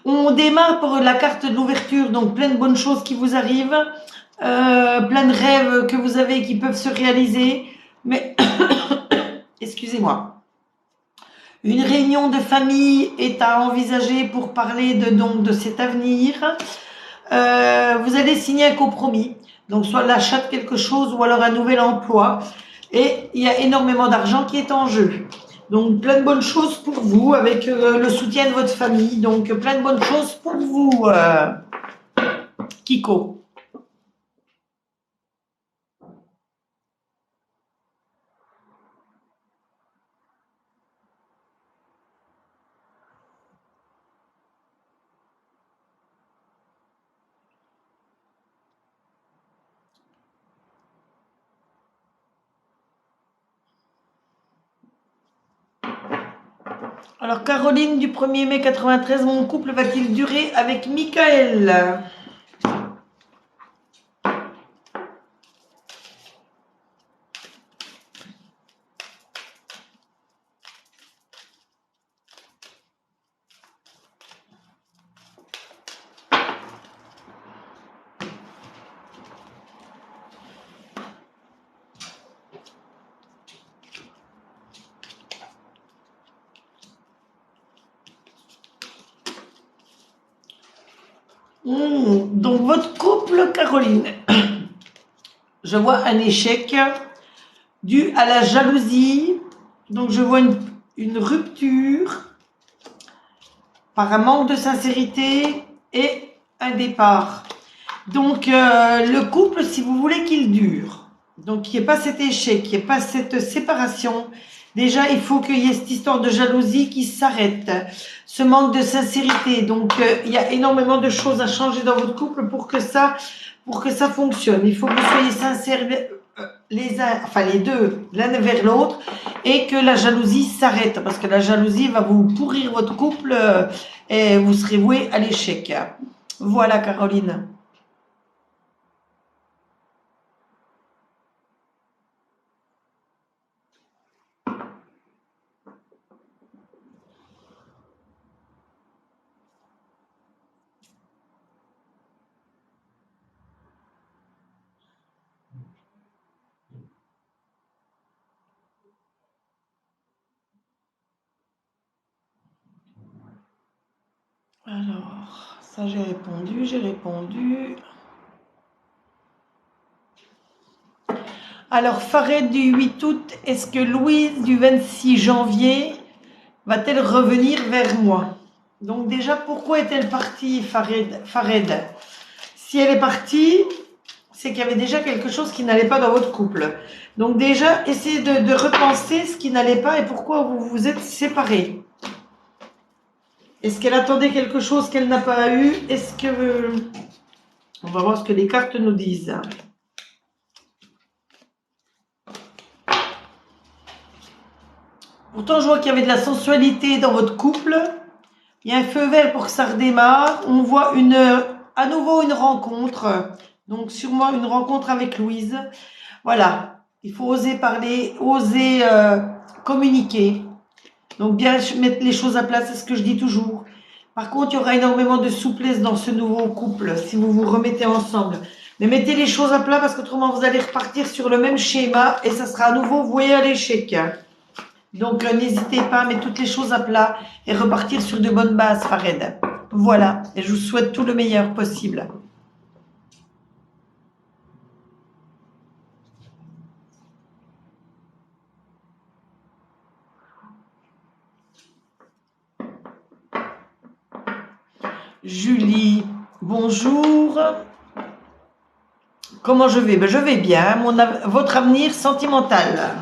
On démarre pour la carte de l'ouverture, donc plein de bonnes choses qui vous arrivent, plein de rêves que vous avez qui peuvent se réaliser, mais excusez-moi. Une réunion de famille est à envisager pour parler de cet avenir. Vous allez signer un compromis, donc soit l'achat de quelque chose ou alors un nouvel emploi. Et il y a énormément d'argent qui est en jeu. Donc plein de bonnes choses pour vous avec le soutien de votre famille. Donc plein de bonnes choses pour vous, Kiko. Alors Caroline du 1er mai 93, mon couple va-t-il durer avec Michael? Donc, votre couple, Caroline, je vois un échec dû à la jalousie. Donc, je vois une rupture par un manque de sincérité et un départ. Donc, le couple, si vous voulez qu'il dure, donc qu'il n'y ait pas cet échec, qu'il n'y ait pas cette séparation, déjà, il faut qu'il y ait cette histoire de jalousie qui s'arrête, ce manque de sincérité. Donc, il y a énormément de choses à changer dans votre couple pour que ça fonctionne. Il faut que vous soyez sincères les deux, l'un vers l'autre, et que la jalousie s'arrête, parce que la jalousie va vous pourrir votre couple et vous serez voué à l'échec. Voilà, Caroline. Alors, ça j'ai répondu, j'ai répondu. Alors, Farid du 8 août, est-ce que Louise du 26 janvier va-t-elle revenir vers moi? Donc déjà, pourquoi est-elle partie, Farid? Si elle est partie, c'est qu'il y avait déjà quelque chose qui n'allait pas dans votre couple. Donc déjà, essayez de repenser ce qui n'allait pas et pourquoi vous vous êtes séparés. Est-ce qu'elle attendait quelque chose qu'elle n'a pas eu? Est-ce que... On va voir ce que les cartes nous disent. Pourtant, je vois qu'il y avait de la sensualité dans votre couple. Il y a un feu vert pour que ça redémarre. On voit à nouveau une rencontre. Donc, sûrement une rencontre avec Louise. Voilà. Il faut oser parler, oser communiquer. Donc, bien mettre les choses à plat, c'est ce que je dis toujours. Par contre, il y aura énormément de souplesse dans ce nouveau couple si vous vous remettez ensemble. Mais mettez les choses à plat parce qu'autrement, vous allez repartir sur le même schéma et ça sera à nouveau voué à l'échec. Donc, n'hésitez pas à mettre toutes les choses à plat et repartir sur de bonnes bases, Farid. Voilà, et je vous souhaite tout le meilleur possible. Julie, bonjour. Comment je vais? Ben, je vais bien. Votre avenir sentimental.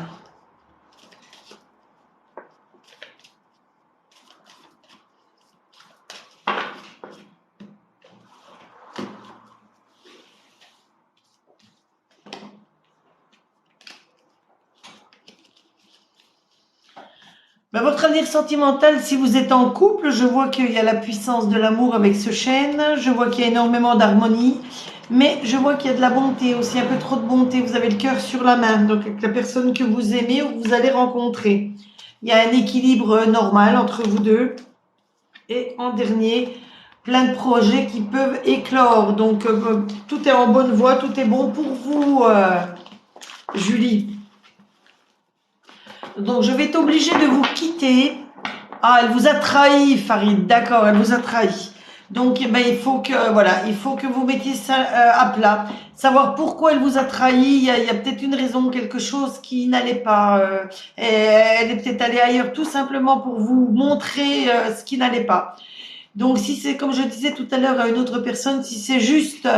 Ben, votre avenir sentimental, si vous êtes en couple, je vois qu'il y a la puissance de l'amour avec ce chêne. Je vois qu'il y a énormément d'harmonie. Mais je vois qu'il y a de la bonté aussi, un peu trop de bonté. Vous avez le cœur sur la main, donc avec la personne que vous aimez ou que vous allez rencontrer. Il y a un équilibre normal entre vous deux. Et en dernier, plein de projets qui peuvent éclore. Donc, tout est en bonne voie, tout est bon pour vous, Julie. Donc, je vais être obligée de vous quitter. Ah, elle vous a trahi, Farid. D'accord, elle vous a trahi. Donc, eh ben, il faut que vous mettiez ça à plat. Savoir pourquoi elle vous a trahi. Il y a peut-être une raison, quelque chose qui n'allait pas. Elle est peut-être allée ailleurs tout simplement pour vous montrer ce qui n'allait pas. Donc, si c'est comme je disais tout à l'heure à une autre personne, si c'est juste,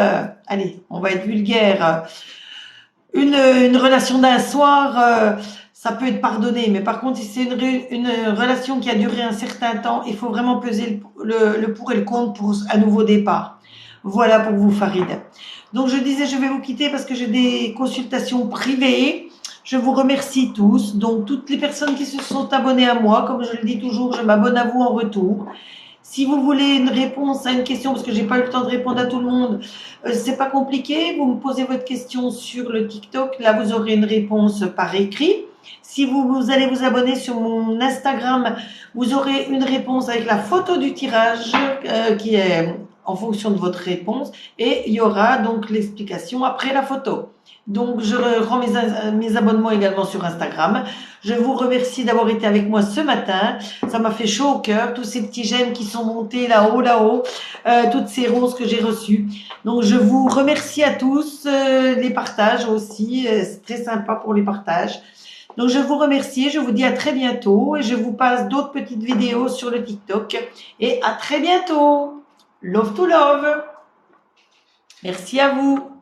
allez, on va être vulgaire, une relation d'un soir, ça peut être pardonné. Mais par contre, si c'est une relation qui a duré un certain temps, il faut vraiment peser le pour et le contre pour un nouveau départ. Voilà pour vous, Farid. Donc, je disais, je vais vous quitter parce que j'ai des consultations privées. Je vous remercie tous. Donc, toutes les personnes qui se sont abonnées à moi, comme je le dis toujours, je m'abonne à vous en retour. Si vous voulez une réponse à une question, parce que j'ai pas eu le temps de répondre à tout le monde, c'est pas compliqué. Vous me posez votre question sur le TikTok. Là, vous aurez une réponse par écrit. Si vous allez vous abonner sur mon Instagram, vous aurez une réponse avec la photo du tirage qui est en fonction de votre réponse. Et il y aura donc l'explication après la photo. Donc, je rends mes abonnements également sur Instagram. Je vous remercie d'avoir été avec moi ce matin. Ça m'a fait chaud au cœur, tous ces petits j'aime qui sont montés là-haut, toutes ces roses que j'ai reçues. Donc, je vous remercie à tous, les partages aussi. C'est très sympa pour les partages. Donc, je vous remercie. Je vous dis à très bientôt et je vous passe d'autres petites vidéos sur le TikTok. Et à très bientôt. Love to love. Merci à vous.